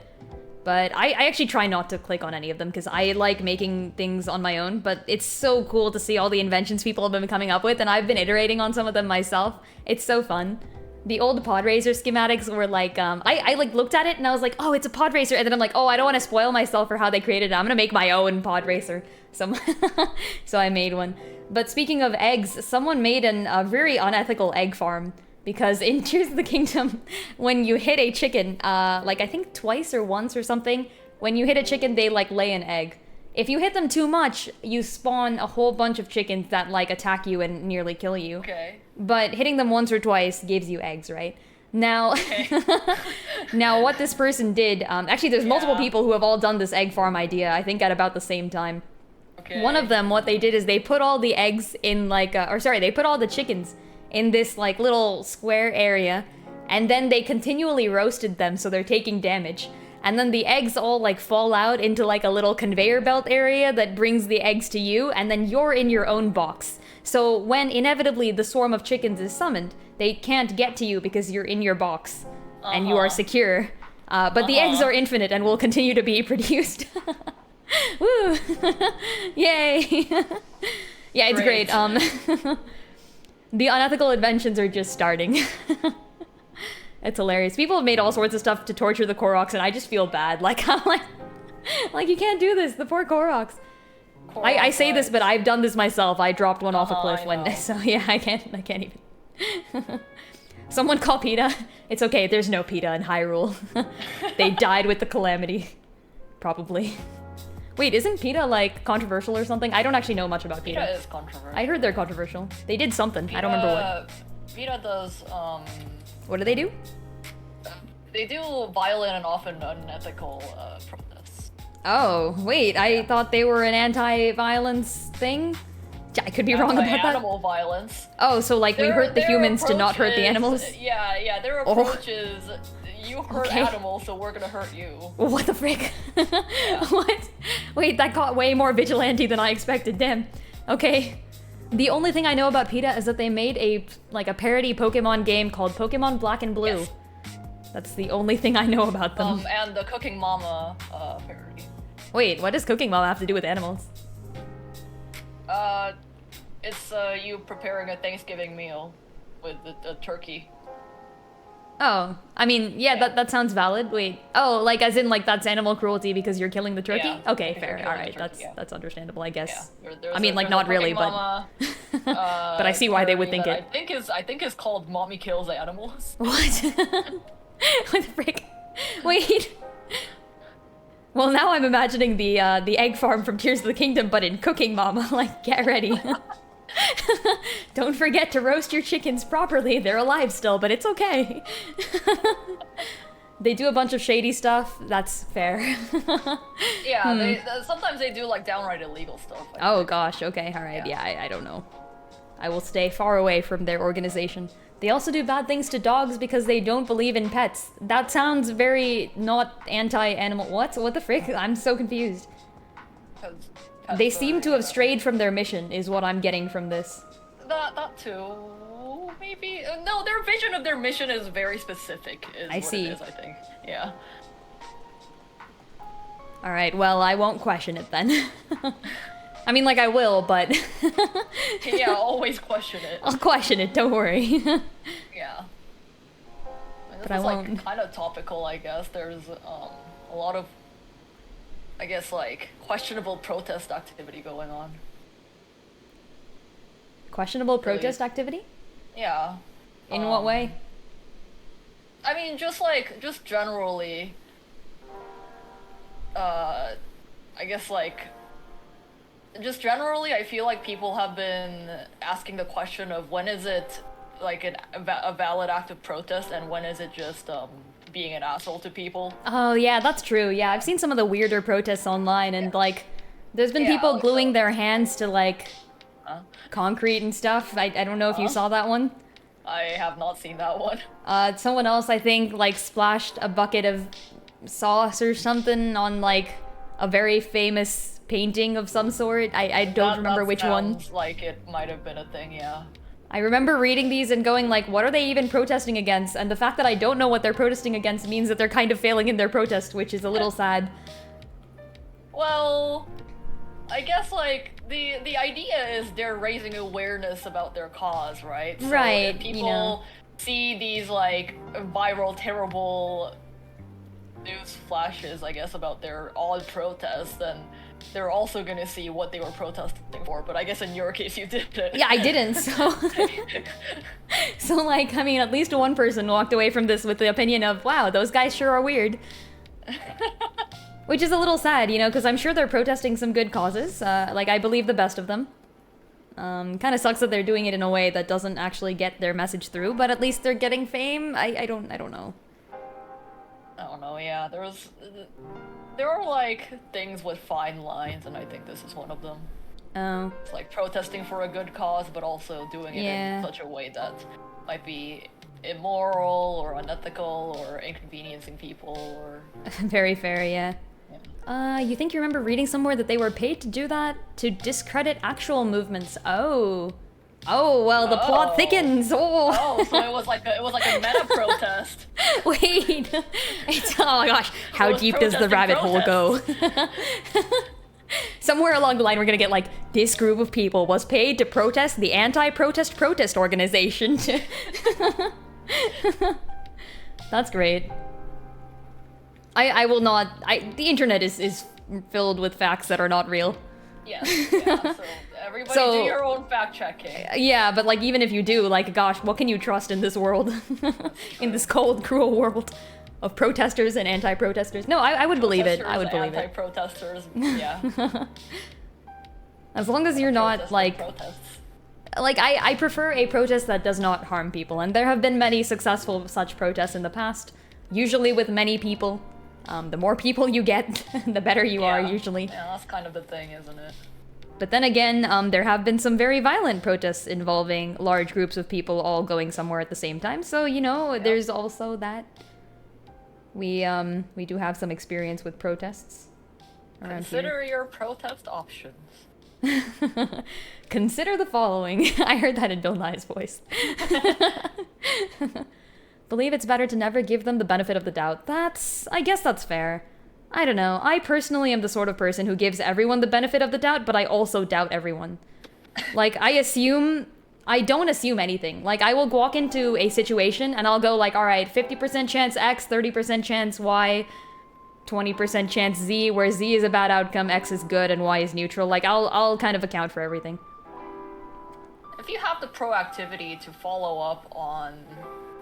but I actually try not to click on any of them because I like making things on my own, but it's so cool to see all the inventions people have been coming up with, and I've been iterating on some of them myself. It's so fun. The old pod racer schematics were like, I like looked at it and I was like, oh, it's a pod racer, and then I'm like, oh, I don't want to spoil myself for how they created it. I'm gonna make my own pod racer. So, so I made one. But speaking of eggs, someone made a very unethical egg farm. Because in Tears of the Kingdom, when you hit a chicken, like I think twice or once or something, when you hit a chicken, they like lay an egg. If you hit them too much, you spawn a whole bunch of chickens that like attack you and nearly kill you. Okay. But hitting them once or twice gives you eggs, right? Now, Okay. now what this person did, actually there's multiple people who have all done this egg farm idea, I think at about the same time. Okay. One of them, what they did is they put all the eggs in like, they put all the chickens in this like little square area, and then they continually roasted them so they're taking damage. And then the eggs all like fall out into like a little conveyor belt area that brings the eggs to you, and then you're in your own box. So when inevitably the swarm of chickens is summoned, they can't get to you because you're in your box and you are secure. But the eggs are infinite and will continue to be produced. Woo! Yay! Yeah, it's great. The unethical inventions are just starting. It's hilarious. People have made all sorts of stuff to torture the Koroks, and I just feel bad. Like, I'm like you can't do this. The poor Koroks. I say this, but I've done this myself. I dropped one off a cliff one day, so yeah, I can't even. Someone call PETA. It's okay. There's no PETA in Hyrule. They died with the calamity, probably. Wait, isn't PETA, like, controversial or something? I don't actually know much about PETA. PETA is controversial. I heard they're controversial. They did something. I don't remember what. PETA does, What do they do? They do violent and often unethical, protests. Oh, wait, I thought they were an anti-violence thing? I could be wrong about that. Animal violence. Oh, so, like, we hurt the humans to not hurt the animals? Yeah, their approach is, you hurt animals, so we're gonna hurt you. What the frick? What? Wait, that got way more vigilante than I expected, damn. Okay. The only thing I know about PETA is that they made a parody Pokemon game called Pokemon Black and Blue. Yes. That's the only thing I know about them. And the Cooking Mama, parody. Wait, what does Cooking Mama have to do with animals? It's, you preparing a Thanksgiving meal with the turkey. Oh, I mean, yeah. That sounds valid. Wait. Oh, like as in like that's animal cruelty because you're killing the turkey? Yeah, okay, fair. All right, turkey, that's understandable, I guess. Yeah. I mean, like not really, Mama, but but I see why they would think it. I think is called Mommy Kills Animals. What? What the frick? Wait. Well, now I'm imagining the egg farm from Tears of the Kingdom, but in Cooking Mama. Like, get ready. Don't forget to roast your chickens properly. They're alive still, but it's okay. They do a bunch of shady stuff. That's fair. Yeah, sometimes they do like downright illegal stuff. Oh gosh, okay, alright, yeah, I don't know. I will stay far away from their organization. They also do bad things to dogs because they don't believe in pets. That sounds very not anti-animal. What? What the frick? I'm so confused. They seem to have strayed from their mission, is what I'm getting from this. That too, maybe. No, their vision of their mission is very specific. I think. Yeah. All right. Well, I won't question it then. I mean, like I will, but. Yeah, always question it. I'll question it. Don't worry. Yeah. But I won't. Like kind of topical, I guess. There's a lot of, I guess, like questionable protest activity going on. Questionable protest activity? Yeah. In what way? I mean, just generally, I guess just generally, I feel like people have been asking the question of when is it like a valid act of protest and when is it just being an asshole to people. Oh yeah, that's true. Yeah, I've seen some of the weirder protests online and like there's been people gluing their hands to like concrete and stuff. I don't know if you saw that one. I have not seen that one. Someone else, I think, like, splashed a bucket of sauce or something on, like, a very famous painting of some sort. I don't remember which one. Sounds like it might have been a thing, yeah. I remember reading these and going like, what are they even protesting against? And the fact that I don't know what they're protesting against means that they're kind of failing in their protest, which is a little sad. Well, I guess, like, the idea is they're raising awareness about their cause, right? So right, if people you know. see these, like, viral, terrible news flashes, I guess, about their odd protests, then they're also gonna see what they were protesting for, but I guess in your case you didn't. Yeah, I didn't, so... So, like, I mean, at least one person walked away from this with the opinion of, wow, those guys sure are weird. Which is a little sad, you know, because I'm sure they're protesting some good causes. Like, I believe the best of them. Kind of sucks that they're doing it in a way that doesn't actually get their message through, but at least they're getting fame. I don't know. I don't know, yeah, there are, like, things with fine lines, and I think this is one of them. Oh. It's like protesting for a good cause, but also doing it in such a way that might be immoral or unethical or inconveniencing people or... Very fair, yeah. You think you remember reading somewhere that they were paid to do that? To discredit actual movements. Oh. Oh, well, the plot thickens. Oh, so it was like a meta protest. Wait. It's, oh my gosh. How deep does the rabbit hole go? Somewhere along the line, we're gonna get like, this group of people was paid to protest the anti-protest protest organization. That's great. I will not, the internet is filled with facts that are not real. Yes, yeah, so everybody do your own fact checking. Yeah, but like even if you do, like gosh, what can you trust in this world? In this cold, cruel world of protesters and anti-protesters? No, I would believe it. I would believe it. Anti-protesters, yeah. As long as you're not like... Like, I prefer a protest that does not harm people, and there have been many successful such protests in the past, usually with many people. The more people you get, the better you are, usually. Yeah, that's kind of the thing, isn't it? But then again, there have been some very violent protests involving large groups of people all going somewhere at the same time, so, you know, there's also that. We do have some experience with protests around Consider your protest options. Consider the following. I heard that in Bill Nye's voice. Believe it's better to never give them the benefit of the doubt. I guess that's fair. I don't know. I personally am the sort of person who gives everyone the benefit of the doubt, but I also doubt everyone. Like, I don't assume anything. Like, I will walk into a situation and I'll go like, all right, 50% chance X, 30% chance Y, 20% chance Z, where Z is a bad outcome, X is good, and Y is neutral. Like, I'll kind of account for everything. If you have the proactivity to follow up on,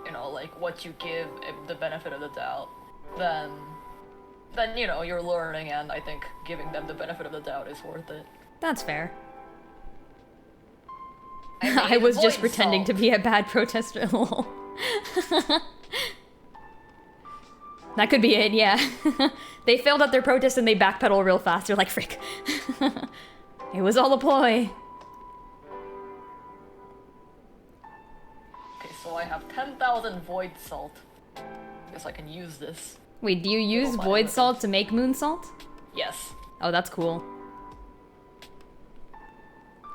you know, like, what you give the benefit of the doubt, then, you know, you're learning, and I think giving them the benefit of the doubt is worth it. That's fair. I mean, I was just pretending to be a bad protester. Lol. That could be it, yeah. They failed at their protest and they backpedal real fast. They're like, frick. It was all a ploy. Okay, so I have 10,000 void salt. Guess I can use this. Wait, do you use void salt to make moon salt? Yes. Oh, that's cool.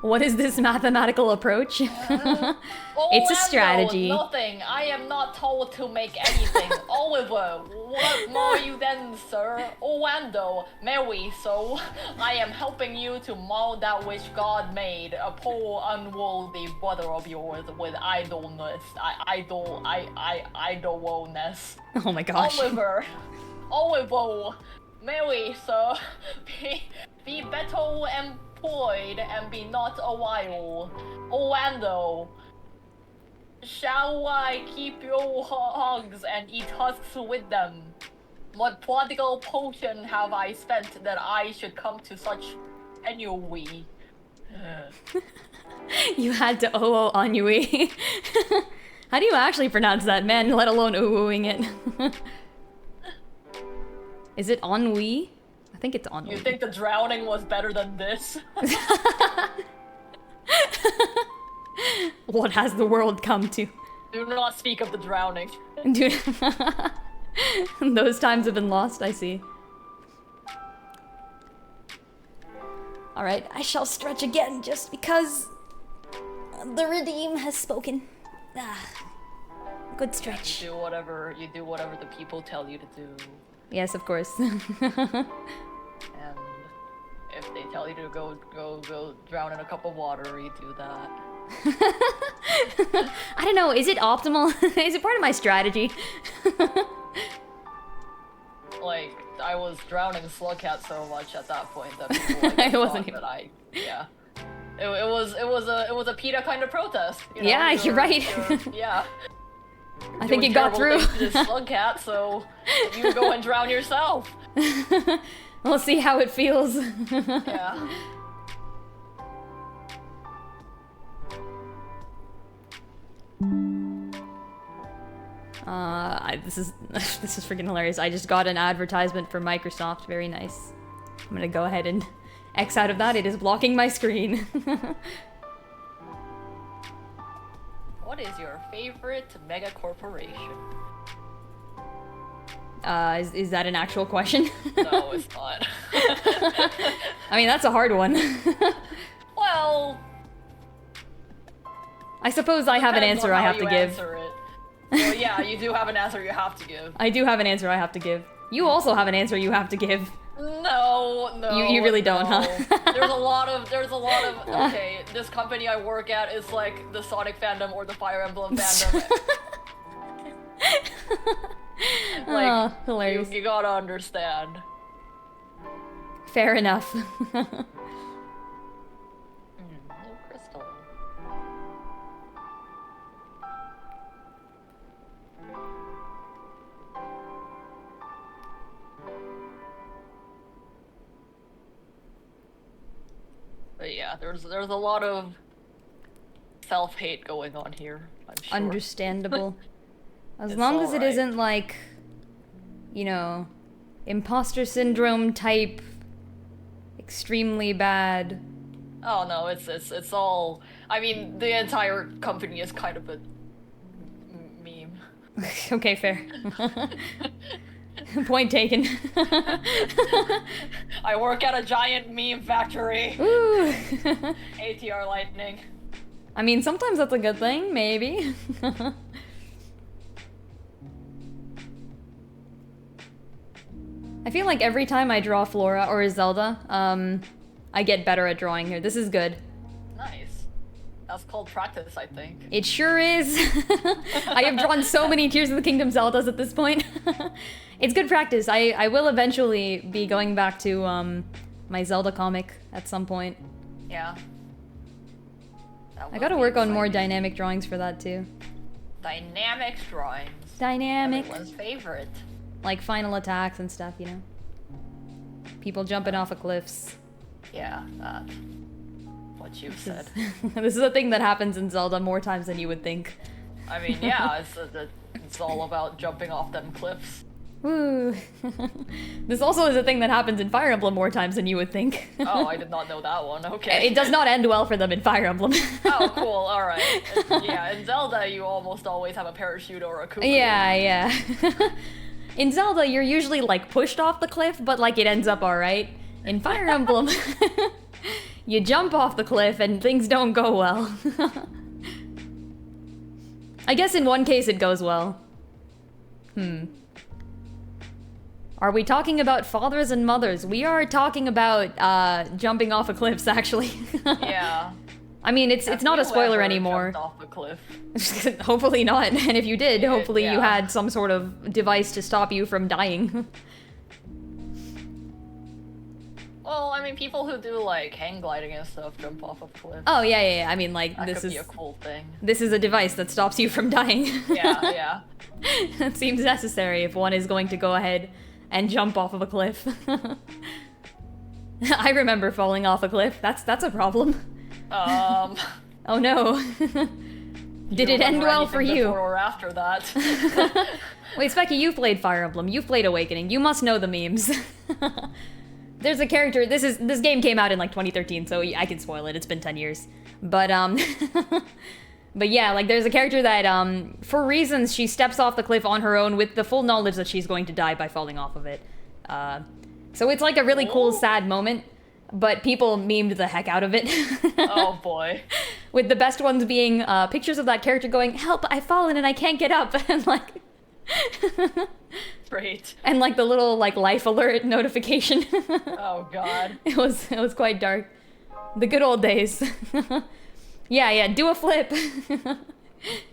What is this mathematical approach? It's a strategy. Nothing. I am not told to make anything. Oliver, what more you then, sir? Orlando, Mary, so I am helping you to mold that which God made, a poor, unworthy brother of yours with idleness. Idleness. Oh my gosh. Oliver, Mary, sir, be better employed and be not a while. Orlando, shall I keep your hogs and eat husks with them? What prodigal potion have I spent that I should come to such ennui? You had to ennui. How do you actually pronounce that, man, let alone oohing it? Is it ennui? I think it's ennui. You think the drowning was better than this? What has the world come to? Do not speak of the drowning. Dude, those times have been lost, I see. Alright, I shall stretch again just because the redeem has spoken. Good stretch. You do whatever the people tell you to do. Yes, of course. And if they tell you to go drown in a cup of water, you do that. I don't know, is it optimal? Is it part of my strategy? Like, I was drowning Slugcat so much at that point that people like, It wasn't thought that yeah. It was a PETA kind of protest. You know? Yeah, you're right. Yeah. I think it got through. To this Slugcat, so you go and drown yourself. We'll see how it feels. Yeah. This is freaking hilarious. I just got an advertisement for Microsoft. Very nice. I'm gonna go ahead and X out of that. It is blocking my screen. What is your favorite mega corporation? Is that an actual question? No, it's not. I mean, that's a hard one. Well, I suppose I have an depends answer on I how have to you give. answer it. Well, yeah, you do have an answer you have to give. I do have an answer I have to give. You also have an answer you have to give. No. You really don't, no. huh? There's a lot of okay, this company I work at is like the Sonic fandom or the Fire Emblem fandom. Like, oh, hilarious. you gotta understand. Fair enough. Blue crystal. But yeah, there's a lot of self-hate going on here, I'm sure. Understandable. As It's long as it alright. isn't like, you know, imposter syndrome type, extremely bad. Oh no, it's all. I mean, the entire company is kind of a meme. Okay, fair. Point taken. I work at a giant meme factory. Ooh. ATR lightning. I mean, sometimes that's a good thing, maybe. I feel like every time I draw Flora or Zelda, I get better at drawing her. This is good. Nice. That's called practice, I think. It sure is. I have drawn so many Tears of the Kingdom Zeldas at this point. It's good practice. I will eventually be going back to my Zelda comic at some point. Yeah. I gotta work on more dynamic drawings for that too. Dynamic drawings. Dynamic. Everyone's favorite. Like final attacks and stuff, you know? People jumping off of cliffs. Yeah, that's what you said. This is a thing that happens in Zelda more times than you would think. I mean, yeah, it's all about jumping off them cliffs. Woo. This also is a thing that happens in Fire Emblem more times than you would think. Oh, I did not know that one. Okay. It does not end well for them in Fire Emblem. Oh, cool. All right. Yeah, in Zelda, you almost always have a parachute or a cuckoo. Yeah. In Zelda, you're usually like pushed off the cliff, but like it ends up alright. In Fire Emblem, you jump off the cliff and things don't go well. I guess in one case it goes well. Are we talking about fathers and mothers? We are talking about jumping off of cliffs, actually. Yeah. I mean, it's not a spoiler Whoever anymore. jumped off a cliff. Hopefully not. And if you did, hopefully you yeah. had some sort of device to stop you from dying. Well, I mean, people who do like hang gliding and stuff jump off of cliffs. Oh yeah. I mean, like That this could is be a cool thing. this is a device that stops you from dying. Yeah. It seems necessary if one is going to go ahead and jump off of a cliff. I remember falling off a cliff. That's a problem. Oh no. Did it end well for you? Before or after that? Wait, Specky, you've played Fire Emblem. You've played Awakening. You must know the memes. There's a character. This game came out in like 2013, so I can spoil it. It's been 10 years. But But yeah, like there's a character that, for reasons, she steps off the cliff on her own with the full knowledge that she's going to die by falling off of it. So it's like a really cool, sad moment, but people memed the heck out of it. Oh boy. With the best ones being pictures of that character going, "Help, I've fallen and I can't get up," and like... Great. And like the little like life alert notification. Oh god. It was quite dark. The good old days. Yeah, do a flip.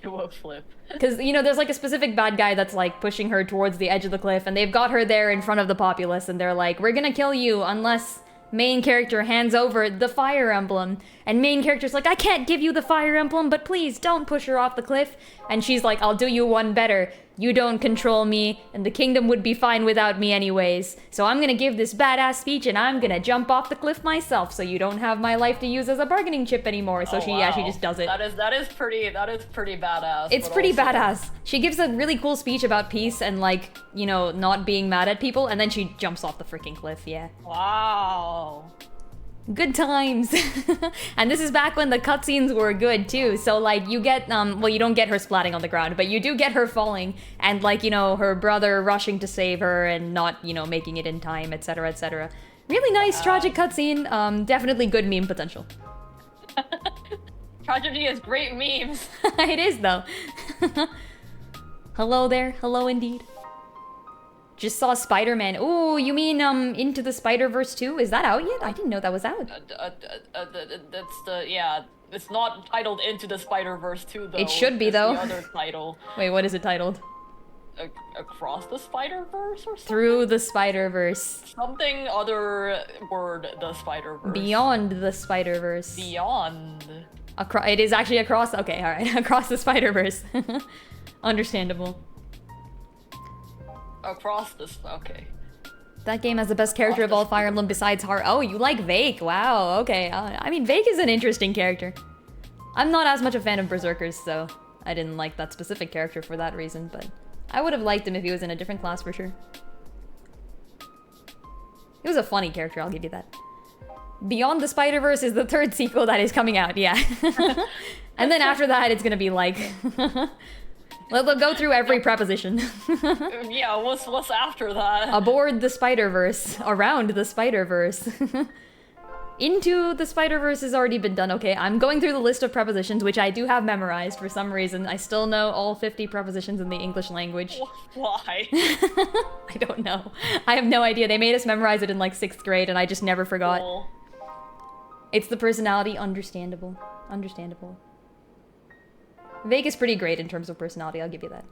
Do a flip. Because, you know, there's like a specific bad guy that's like pushing her towards the edge of the cliff, and they've got her there in front of the populace, and they're like, "We're gonna kill you unless main character hands over the fire emblem." And main character's like, "I can't give you the fire emblem, but please don't push her off the cliff." And she's like, "I'll do you one better. You don't control me, and the kingdom would be fine without me anyways. So I'm gonna give this badass speech, and I'm gonna jump off the cliff myself, so you don't have my life to use as a bargaining chip anymore." So she just does it. That is pretty badass. It's pretty badass. She gives a really cool speech about peace and like, you know, not being mad at people, and then she jumps off the freaking cliff, yeah. Wow. Good times. And this is back when the cutscenes were good too. So like you get, well, you don't get her splatting on the ground, but you do get her falling and like, you know, her brother rushing to save her and not, you know, making it in time, etc., etc. Really nice, tragic cutscene. Definitely good meme potential. Tragedy is great memes. It is though. Hello there. Hello indeed. Just saw Spider-Man. Ooh, you mean Into the Spider-Verse 2? Is that out yet? I didn't know that was out. That's the yeah. It's not titled Into the Spider-Verse 2 though. It should be it's though. The other title. Wait, what is it titled? Across the Spider-Verse or something? Through the Spider-Verse. Something other word, the Spider-Verse. Beyond the Spider-Verse. Beyond. It is actually across. Okay, all right. Across the Spider-Verse. Understandable. Across this. Okay. That game has the best character of all Fire Emblem besides Har. Oh, you like Vake? Wow. Okay. I mean, Vake is an interesting character. I'm not as much a fan of Berserkers, so I didn't like that specific character for that reason, but I would have liked him if he was in a different class for sure. He was a funny character, I'll give you that. Beyond the Spider-Verse is the third sequel that is coming out, yeah. And then after that, it's gonna be like... Let's go through every preposition. Yeah, what's after that? Aboard the Spider-Verse. Around the Spider-Verse. Into the Spider-Verse has already been done. Okay, I'm going through the list of prepositions, which I do have memorized for some reason. I still know all 50 prepositions in the English language. Why? I don't know. I have no idea. They made us memorize it in like 6th grade, and I just never forgot. Cool. It's the personality. Understandable. Understandable. Vake is pretty great in terms of personality, I'll give you that.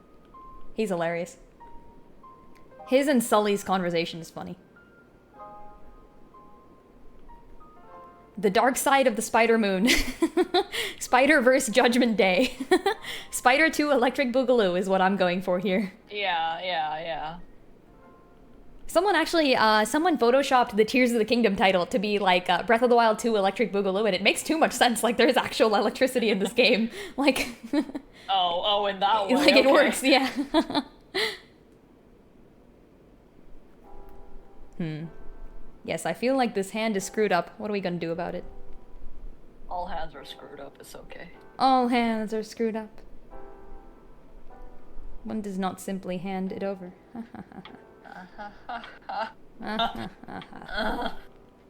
He's hilarious. His and Sully's conversation is funny. The Dark Side of the Spider Moon. Spider-Verse Judgment Day. Spider 2 Electric Boogaloo is what I'm going for here. Yeah. Someone actually, someone photoshopped the Tears of the Kingdom title to be like Breath of the Wild 2 Electric Boogaloo, and it makes too much sense. Like, there's actual electricity in this game. Like... oh, in that way. Like, it works, yeah. Yes, I feel like this hand is screwed up. What are we gonna do about it? All hands are screwed up, it's okay. All hands are screwed up. One does not simply hand it over.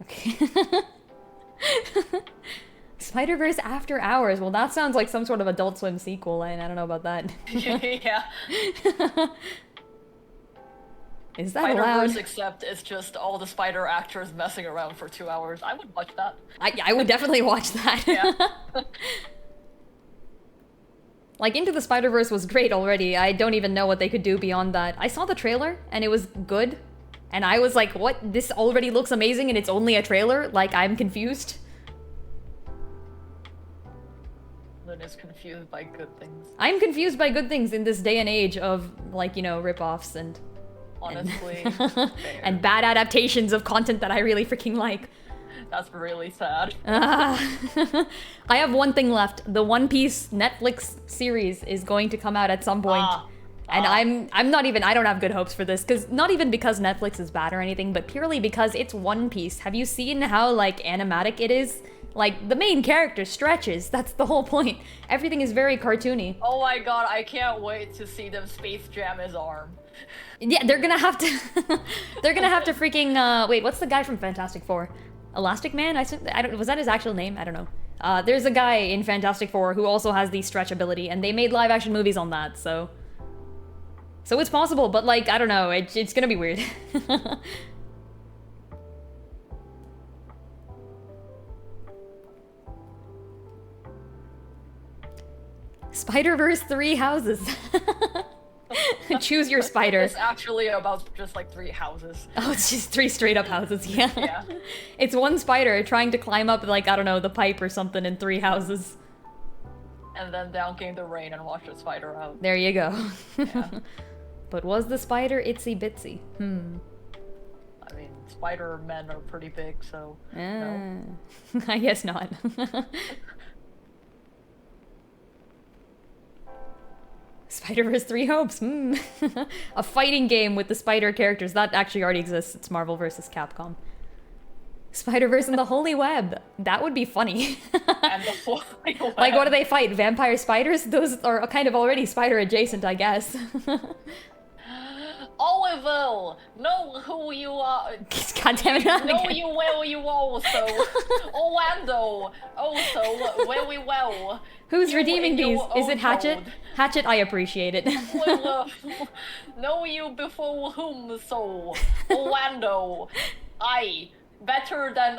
Okay. Spider-Verse After Hours. Well, that sounds like some sort of Adult Swim sequel, and I don't know about that. Yeah. Is that allowed? Except it's just all the spider actors messing around for 2 hours. I would watch that. I would definitely watch that. Yeah. Like, Into the Spider-Verse was great already. I don't even know what they could do beyond that. I saw the trailer, and it was good. And I was like, what? This already looks amazing, and it's only a trailer? Like, I'm confused. Lin is confused by good things. I'm confused by good things in this day and age of, like, you know, rip-offs and... Honestly. And bad adaptations of content that I really freaking like. That's really sad. I have one thing left. The One Piece Netflix series is going to come out at some point. And I'm not even, I don't have good hopes for this, because not even because Netflix is bad or anything, but purely because it's One Piece. Have you seen how, like, animatic it is? Like, the main character stretches. That's the whole point. Everything is very cartoony. Oh my god, I can't wait to see them Space Jam his arm. Yeah, they're gonna have to... they're gonna have to freaking, wait, what's the guy from Fantastic Four? Elastic Man? I don't... Was that his actual name? I don't know. There's a guy in Fantastic Four who also has the stretch ability, and they made live-action movies on that, so... So it's possible, but, like, I don't know, it's gonna be weird. Spider-Verse 3 houses. Choose your spider. It's actually about just like 3 houses. Oh, it's just 3 straight up houses, yeah. Yeah. It's one spider trying to climb up, like, I don't know, the pipe or something in 3 houses. And then down came the rain and washed the spider out. There you go. Yeah. But was the spider itsy bitsy? I mean, Spider-Men are pretty big, so... No. I guess not. Spider-Verse 3 Hopes. A fighting game with the spider characters. That actually already exists. It's Marvel vs. Capcom. Spider-Verse and the Holy Web. That would be funny. And the Holy Web. Like, what do they fight? Vampire spiders? Those are kind of already spider adjacent, I guess. Oliver, know who you are. God damn it, not Know again. you well, you also. Orlando, also, very well. Who's You redeeming in these? your Is own it Hatchet? code. Hatchet, I appreciate it. Well, know you before whom so. Orlando, better than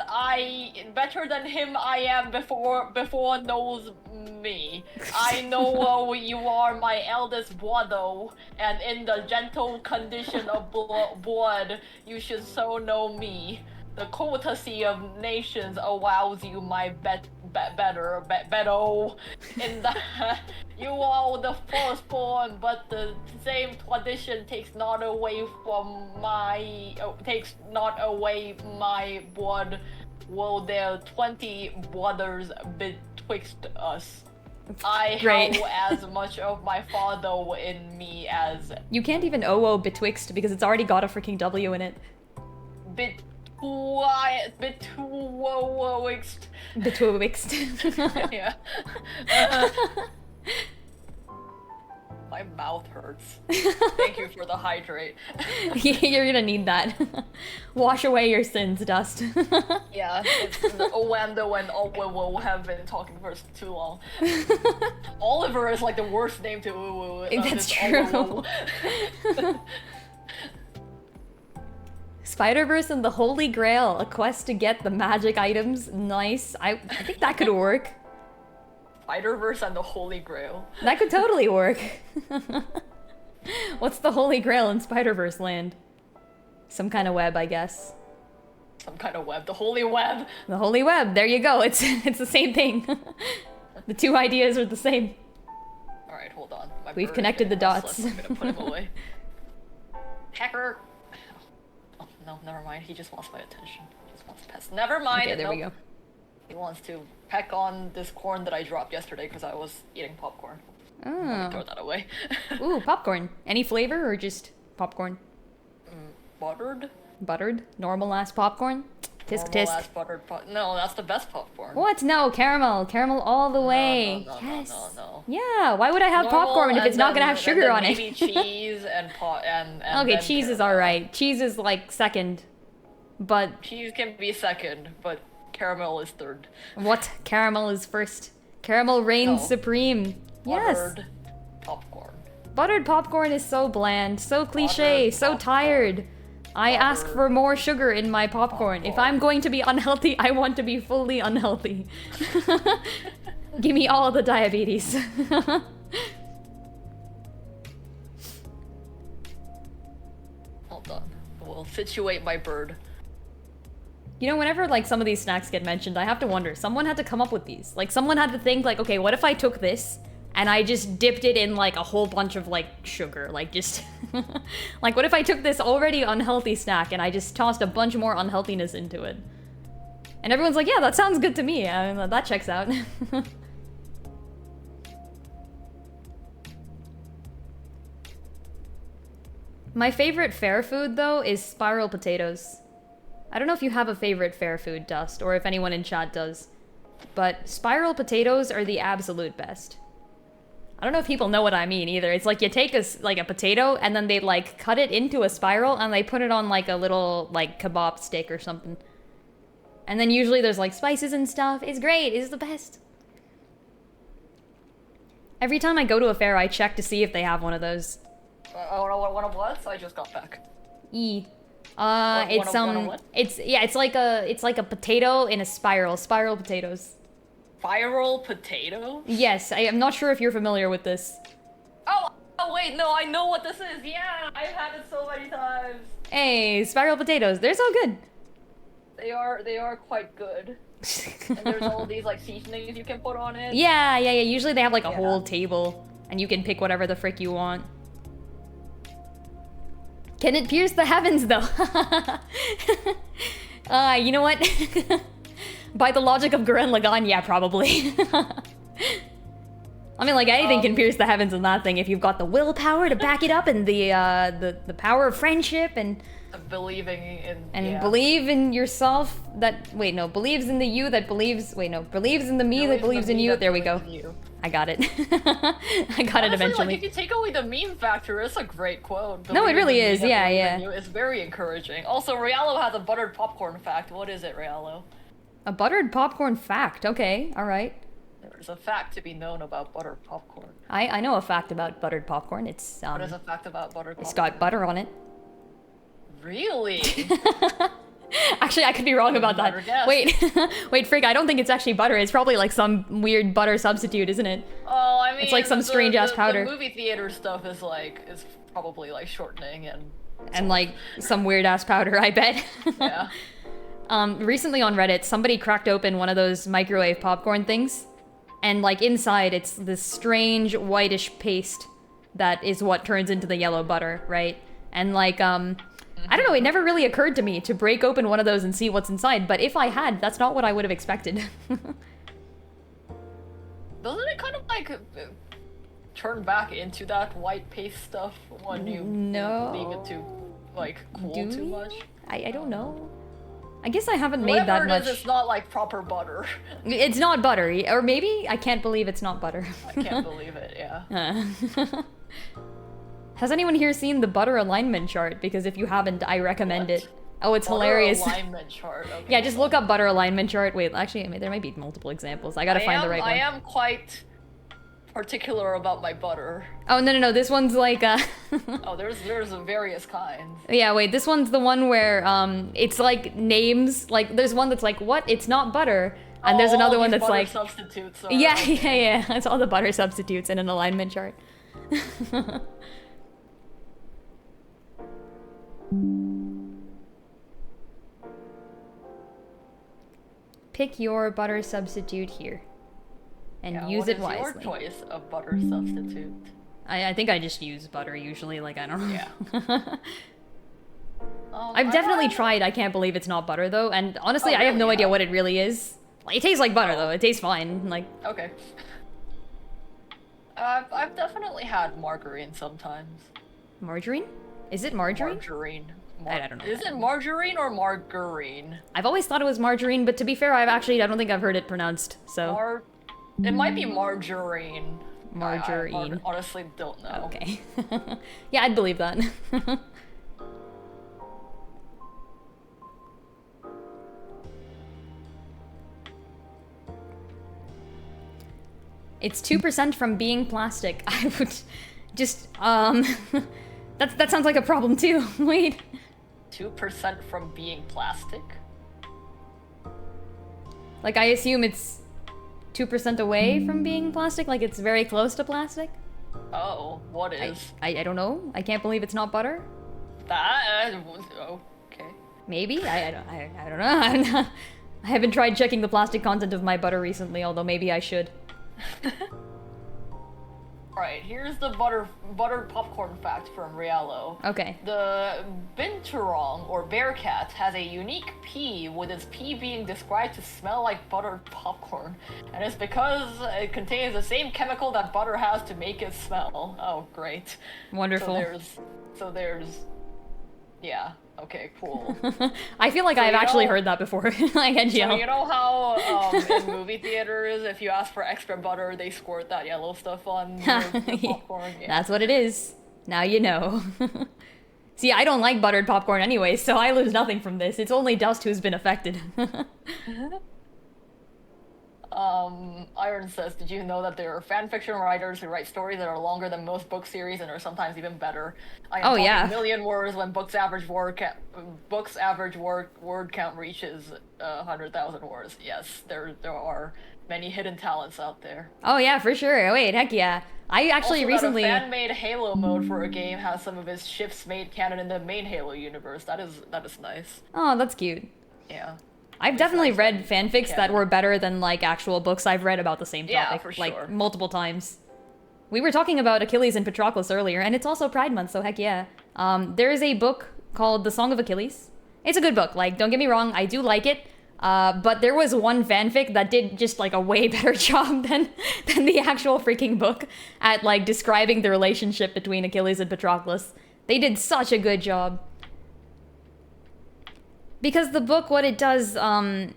him I am before knows me. I know you are my eldest brother, and in the gentle condition of blood, you should so know me. The courtesy of nations allows you my better. In that you are the firstborn, but the same tradition takes not away my blood. Will there 20 brothers betwixt us? I Great. have as much of my father in me as You can't even OO betwixt because it's already got a freaking W in it. betwixt. Betwixt. Yeah. My mouth hurts. Thank you for the hydrate. You're gonna need that. Wash away your sins, Dust. Yeah, it's Orlando and Oliver have been talking for too long. Oliver is like the worst name to That's true. Spider-Verse and the Holy Grail, a quest to get the magic items. Nice. I think that could work. Spider-Verse and the Holy Grail. That could totally work. What's the Holy Grail in Spider-Verse land? Some kind of web, I guess. Some kind of web. The Holy Web. The Holy Web. There you go. It's the same thing. The 2 ideas are the same. Alright, hold on. My We've bird is connected the getting dots. restless. I'm gonna put him away. Hacker! Oh, no, never mind. He just wants my attention. He just wants pets. Never mind! Okay, there we Nope. go. He wants to peck on this corn that I dropped yesterday because I was eating popcorn. Let me throw Oh. that away. Ooh, popcorn. Any flavor or just popcorn? Buttered? Buttered? Normal ass popcorn? Tisk Normal tisk. ass buttered No, that's the best popcorn. What? No, caramel. Caramel all the way. No, yes. no. Yeah, why would I have Normal, popcorn if and it's not then- gonna have and sugar then on maybe it? cheese and Okay, then cheese is caramel. alright. Cheese is like second. But Cheese can be second, but caramel is third. what? Caramel is first. Caramel reigns No. supreme. Yes. Buttered popcorn. Buttered popcorn is so bland, so cliche, Buttered so popcorn. tired. I ask Buttered for more sugar in my popcorn. If I'm going to be unhealthy, I want to be fully unhealthy. Give me all the diabetes. Hold on. We'll situate my bird. You know, whenever like some of these snacks get mentioned, I have to wonder, someone had to come up with these. Like someone had to think like, okay, what if I took this and I just dipped it in like a whole bunch of like sugar, like just like what if I took this already unhealthy snack and I just tossed a bunch more unhealthiness into it? And everyone's like, yeah, that sounds good to me. That checks out. My favorite fair food though is spiral potatoes. I don't know if you have a favorite fair food, Dust, or if anyone in chat does. but spiral potatoes are the absolute best. I don't know if people know what I mean either. It's like you take a potato and then they like cut it into a spiral and they put it on like a little like kebab stick or something. And then usually there's like spices and stuff. It's great. It's the best. Every time I go to a fair, I check to see if they have one of those. One of what? I just got back. It's like a potato in a spiral. Spiral potatoes. Spiral potato? Yes, I am not sure if you're familiar with this. Oh wait, no, I know what this is. Yeah, I've had it so many times. Hey, spiral potatoes. They're so good. They are quite good. And there's all these like seasonings you can put on it. Yeah. Usually they have like a whole table, and you can pick whatever the frick you want. Can it pierce the heavens, though? You know what? By the logic of Gurren Lagann, yeah, probably. I mean, like, anything can pierce the heavens in that thing if you've got the willpower to back it up and the power of friendship and... Believing in... And believe in yourself that... Wait, no. Believes in the you that believes... Wait, no. Believes in the me that believes in you. There we go. I got it. I got it eventually. Like, if you take away the meme factor, it's a great quote. No, it really is. Yeah. It's very encouraging. Also, Riallo has a buttered popcorn fact. What is it, Riallo? A buttered popcorn fact. Okay, all right. There's a fact to be known about buttered popcorn. I know a fact about buttered popcorn. It's What is a fact about buttered popcorn? It's got butter on it. Really? Actually, I could be wrong about that. Wait, Frig, I don't think it's actually butter. It's probably like some weird butter substitute, isn't it? Oh, I mean, it's like some strange ass powder. The movie theater stuff is probably like shortening and like some weird ass powder, I bet. Yeah. Recently on Reddit, somebody cracked open one of those microwave popcorn things, and like inside it's this strange whitish paste that is what turns into the yellow butter, right? And like, I don't know, it never really occurred to me to break open one of those and see what's inside, but if I had, that's not what I would have expected. Doesn't it kind of like turn back into that white paste stuff when you leave it to like cool too much? I don't know. I guess I haven't made that much. It's not like proper butter. It's not buttery, or maybe I can't believe it's not butter. I can't believe it, yeah. Has anyone here seen the butter alignment chart? Because if you haven't, I recommend it. Oh, it's hilarious. Butter alignment chart. Okay. Yeah, just look up butter alignment chart. Wait, actually, I mean, there might be multiple examples. I gotta find the right one. I am quite particular about my butter. Oh, no, this one's like, Oh, there's various kinds. Yeah, wait, this one's the one where, it's like names, like, there's one that's like, what? It's not butter. And there's another one that's like... substitutes. Yeah. It's all the butter substitutes in an alignment chart. Pick your butter substitute here. And use it wisely. What is your choice of butter substitute? I think I just use butter usually, like, I don't know. Yeah. I've definitely tried I can't believe it's not butter, though, and honestly, I have no idea what it really is. Like, it tastes like butter, though. It tastes fine, like... Okay. I've definitely had margarine sometimes. Margarine? Is it margarine? Margarine. I don't know. Is it margarine or margarine? I've always thought it was margarine, but to be fair, I don't think I've heard it pronounced, so... It might be margarine. Margarine. I honestly don't know. Okay. Yeah, I'd believe that. It's 2% from being plastic. I would just, that sounds like a problem too. Wait. 2% from being plastic? Like, I assume it's 2% away from being plastic? Like, it's very close to plastic? Oh, what is? I don't know. I can't believe it's not butter. That? Okay. Maybe? I don't know. I haven't tried checking the plastic content of my butter recently, although maybe I should. Right, here's the buttered popcorn fact from Riallo. Okay. The binturong, or bearcat, has a unique pee, with its pee being described to smell like buttered popcorn. And it's because it contains the same chemical that butter has to make it smell. Oh, great. Wonderful. So there's... Yeah. Okay, cool. I feel like I've actually heard that before. Like So NGL. you know how in movie theaters, if you ask for extra butter, they squirt that yellow stuff on the popcorn? Yeah. That's what it is. Now you know. See, I don't like buttered popcorn anyway, so I lose nothing from this. It's only Dust who's been affected. Iron says, did you know that there are fan fiction writers who write stories that are longer than most book series and are sometimes even better? I am talking yeah. a million words when books average word count reaches 100,000 words. Yes, there are many hidden talents out there. Oh yeah, for sure. Wait, heck yeah. I actually Also, recently... that a fan-made Halo mode for a game has some of his ships made canon in the main Halo universe. That is nice. Oh, that's cute. Yeah. I've definitely nice read fanfics that canon. were better than, like, actual books I've read about the same Yeah, topic. for sure. Like, multiple times. We were talking about Achilles and Patroclus earlier, and it's also Pride Month, so heck yeah. There is a book called The Song of Achilles. It's a good book, like, don't get me wrong, I do like it. But there was one fanfic that did just, like, a way better job than the actual freaking book at, like, describing the relationship between Achilles and Patroclus. They did such a good job. Because the book, what it does,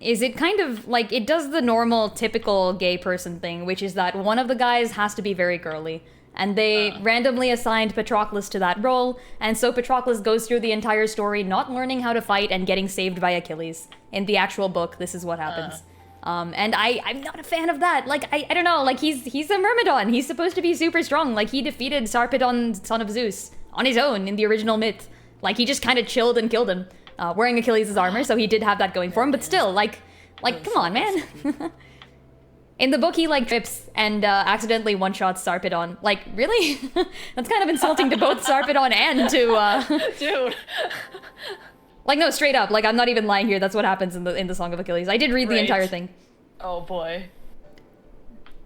is it kind of, like, it does the normal, typical gay person thing, which is that one of the guys has to be very girly. And they randomly assigned Patroclus to that role, and so Patroclus goes through the entire story not learning how to fight and getting saved by Achilles. In the actual book, this is what happens. And I'm not a fan of that. Like, I don't know, like, he's a Myrmidon. He's supposed to be super strong. Like, he defeated Sarpedon, son of Zeus, on his own in the original myth. Like, he just kind of chilled and killed him. Wearing Achilles' armor, so he did have that going for him, but still, like, come on, man. In the book, he, like, trips and accidentally one-shots Sarpedon. Like, really? That's kind of insulting to both Sarpedon and to, Dude. Like, no, straight up. Like, I'm not even lying here. That's what happens in the Song of Achilles. I did read the entire thing. Oh, boy.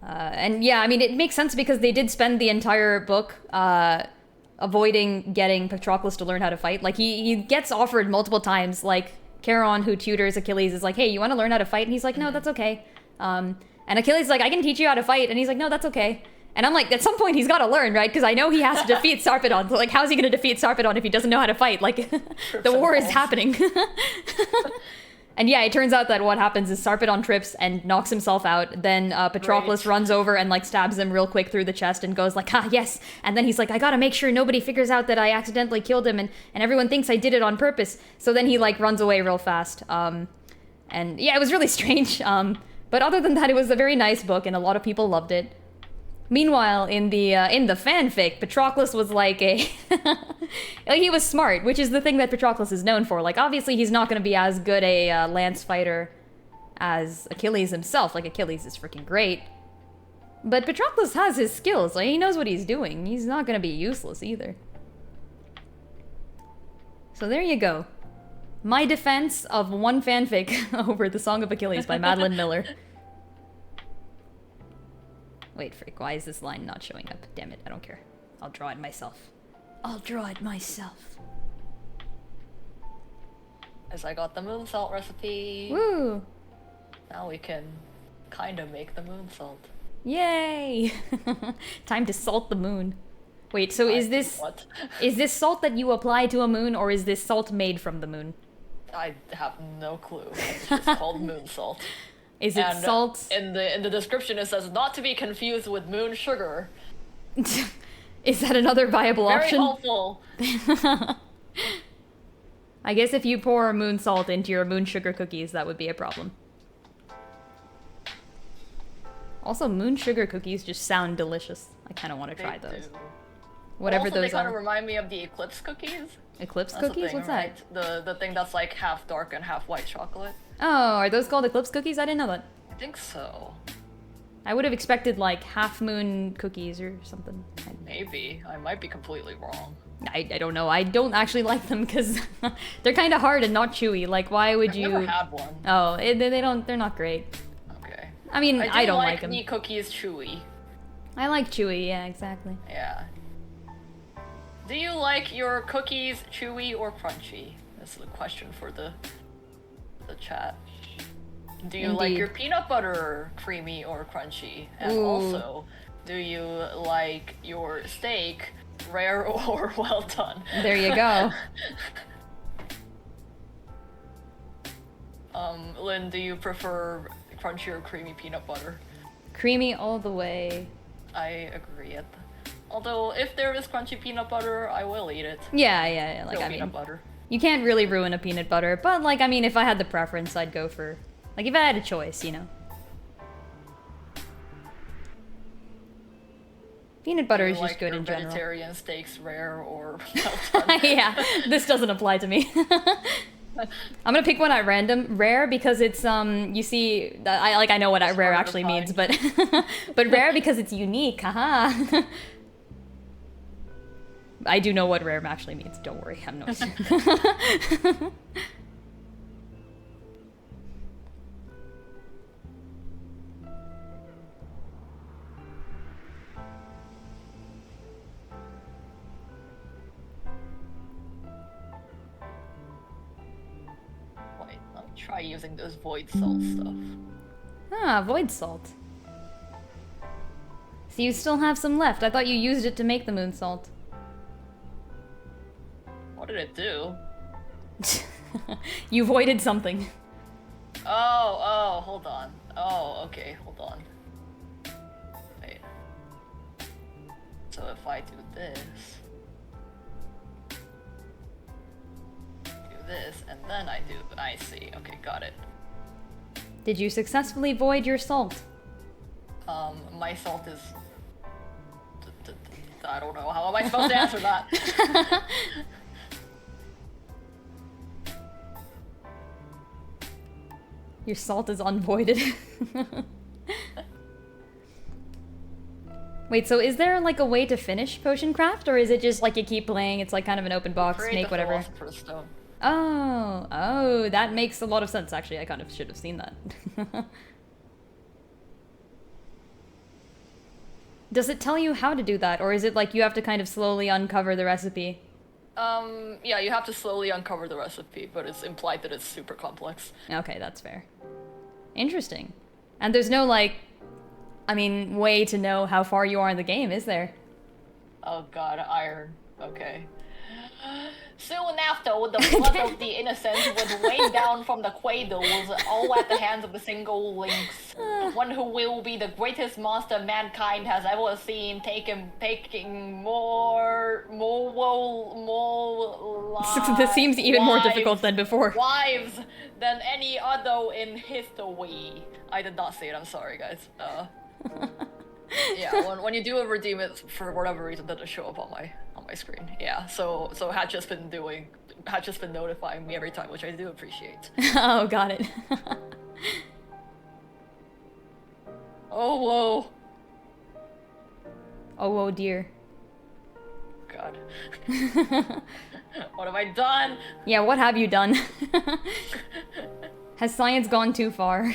And yeah, I mean, it makes sense because they did spend the entire book, avoiding getting Patroclus to learn how to fight. Like, he gets offered multiple times, like, Charon, who tutors Achilles, is like, hey, you want to learn how to fight? And he's like, no, that's okay. And Achilles is like, I can teach you how to fight. And he's like, no, that's okay. And I'm like, at some point he's got to learn, right? Because I know he has to defeat Sarpedon. So, like, how's he going to defeat Sarpedon if he doesn't know how to fight? Like, the war is happening. And yeah, it turns out that what happens is Sarpedon trips and knocks himself out. Then Patroclus runs over and, like, stabs him real quick through the chest and goes like, ah, yes. And then he's like, I gotta make sure nobody figures out that I accidentally killed him and everyone thinks I did it on purpose. So then he, like, runs away real fast. And yeah, it was really strange. But other than that, it was a very nice book and a lot of people loved it. Meanwhile, in the fanfic, Patroclus was like like, he was smart, which is the thing that Patroclus is known for. Like, obviously he's not going to be as good a lance fighter as Achilles himself. Like, Achilles is freaking great. But Patroclus has his skills. Like, he knows what he's doing. He's not going to be useless either. So there you go. My defense of one fanfic over The Song of Achilles by Madeline Miller. Wait, frick, why is this line not showing up? Damn it, I don't care. I'll draw it myself. I'll draw it myself. As I got the moon salt recipe. Woo! Now we can kind of make the moon salt. Yay! Time to salt the moon. Wait, so is this salt that you apply to a moon, or is this salt made from the moon? I have no clue. It's just called moon salt. Is it salt? In the description it says not to be confused with moon sugar. Is that another viable option? Very helpful. I guess if you pour moon salt into your moon sugar cookies, that would be a problem. Also, moon sugar cookies just sound delicious. I kind of want to try those. Whatever also, those they kind are. of remind me of the eclipse cookies. Eclipse That's cookies? Thing, What's right? that? The thing that's like half dark and half white chocolate. Oh, are those called eclipse cookies? I didn't know that. I think so. I would have expected like half moon cookies or something. Maybe. I might be completely wrong. I don't know. I don't actually like them because they're kind of hard and not chewy. Like, why would you? I've never had one. Oh, they don't. They're not great. Okay. I mean, I don't like them. The cookies chewy. I like chewy. Yeah, exactly. Yeah. Do you like your cookies chewy or crunchy? That's the question for the chat. Do you like your peanut butter creamy or crunchy? And also, do you like your steak rare or well done? There you go. Lynn, do you prefer crunchy or creamy peanut butter? Creamy all the way. I agree. Although, if there is crunchy peanut butter, I will eat it. Yeah. Like, No I peanut mean, butter. you can't really ruin a peanut butter, but like, I mean, if I had the preference, I'd go for, like, if I had a choice, you know. Peanut butter is just good in general. Vegetarian steaks rare or well done. Yeah, this doesn't apply to me. I'm gonna pick one at random. Rare because it's you see, I know what rare actually means, but but rare because it's unique. Haha. I do know what rare actually means. Don't worry, I'm not. Wait, let me try using this void salt stuff. Ah, void salt. So you still have some left. I thought you used it to make the moon salt. What did it do? You voided something. Oh, hold on. Oh, okay, hold on. Wait. So if I do this, and then I see. Okay, got it. Did you successfully void your salt? My salt is... I don't know. How am I supposed to answer that? Your salt is unvoided. Wait, so is there like a way to finish potion craft, or is it just like you keep playing, it's like kind of an open box, Create make the whatever? Philosopher's Stone. Oh, that makes a lot of sense actually. I kind of should have seen that. Does it tell you how to do that, or is it like you have to kind of slowly uncover the recipe? Yeah, you have to slowly uncover the recipe, but it's implied that it's super complex. Okay, that's fair. Interesting. And there's no, like, I mean, way to know how far you are in the game, is there? Oh god, iron. Okay. Soon after, the blood of the innocent was weighed down from the cradles, all at the hands of the single lynx. One who will be the greatest monster mankind has ever seen, taking more lives. This seems even more difficult than before. Wives than any other in history. I did not say it, I'm sorry, guys. Yeah, when you do redeem it for whatever reason, that doesn't show up on my screen. Yeah, so had just been notifying me every time, which I do appreciate. Oh, got it. Oh whoa. Oh, whoa, dear. God. What have I done? Yeah, what have you done? Has science gone too far?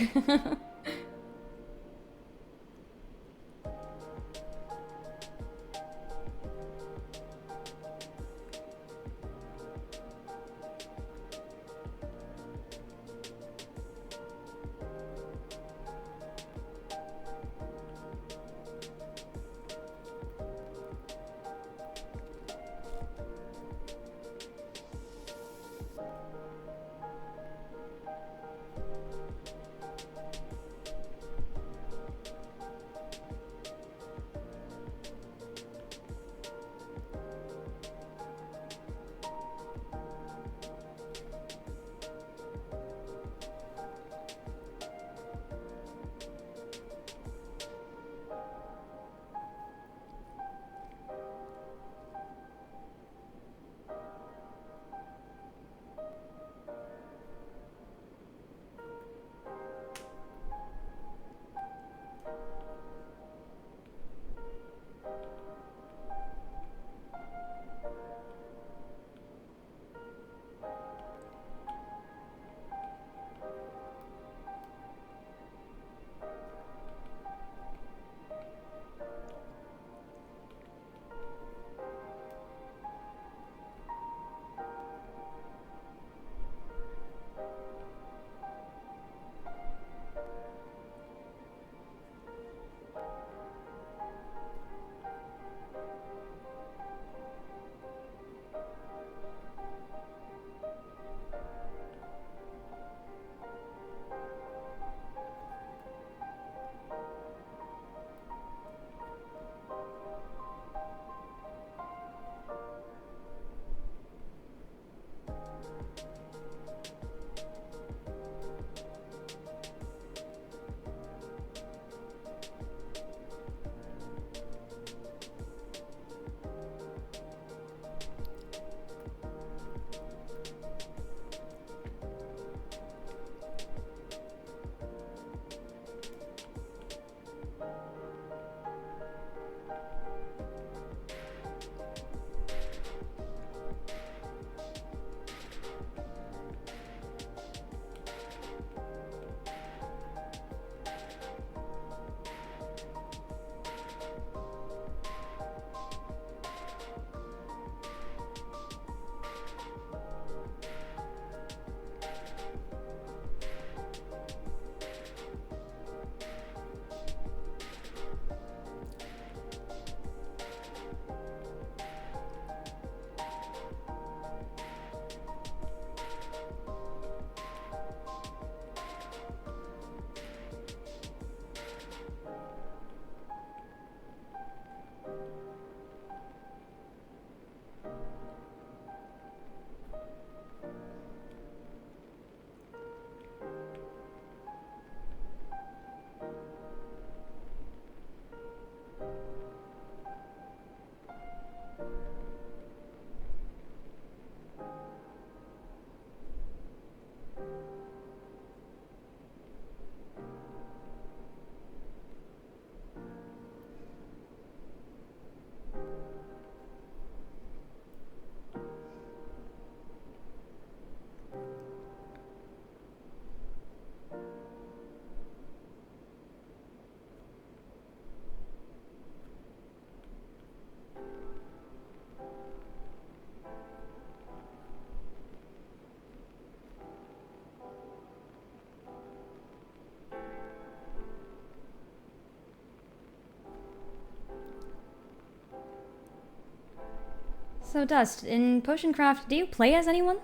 So, Dust, in Potion Craft, do you play as anyone?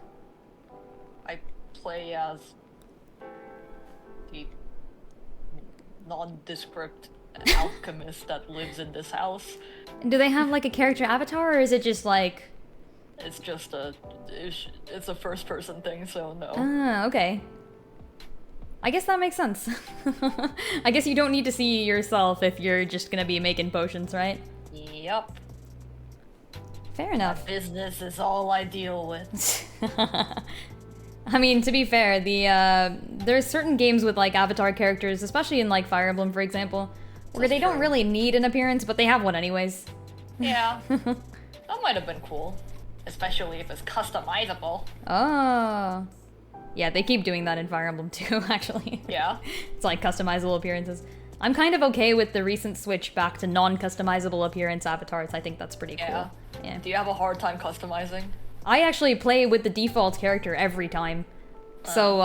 I play as the nondescript alchemist that lives in this house. Do they have like a character avatar, or is it just like... It's just it's a first-person thing, so no. Ah, okay. I guess that makes sense. I guess you don't need to see yourself if you're just gonna be making potions, right? Yep. Fair enough. Business is all I deal with. I mean, to be fair, there's certain games with like avatar characters, especially in like Fire Emblem, for example, where they don't really need an appearance, but they have one anyways. Yeah. That might have been cool. Especially if it's customizable. Oh. Yeah, they keep doing that in Fire Emblem too, actually. Yeah. It's like customizable appearances. I'm kind of okay with the recent switch back to non-customizable appearance avatars. I think that's pretty cool. Yeah. Do you have a hard time customizing? I actually play with the default character every time. So,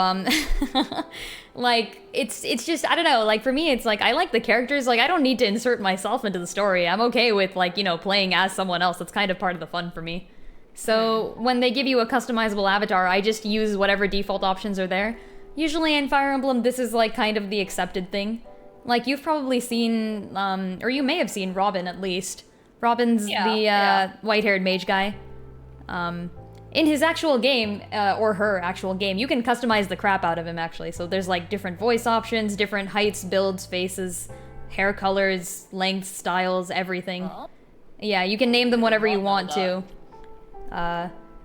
like, it's just, I don't know, like, for me, it's like, I like the characters, like, I don't need to insert myself into the story. I'm okay with, like, you know, playing as someone else. That's kind of part of the fun for me. So, when they give you a customizable avatar, I just use whatever default options are there. Usually in Fire Emblem, this is, like, kind of the accepted thing. Like, you've probably seen, or you may have seen Robin, at least. Robin's the white-haired mage guy. In his actual game, or her actual game, you can customize the crap out of him, actually. So there's, like, different voice options, different heights, builds, faces, hair colors, lengths, styles, everything. Yeah, you can name them whatever you want to.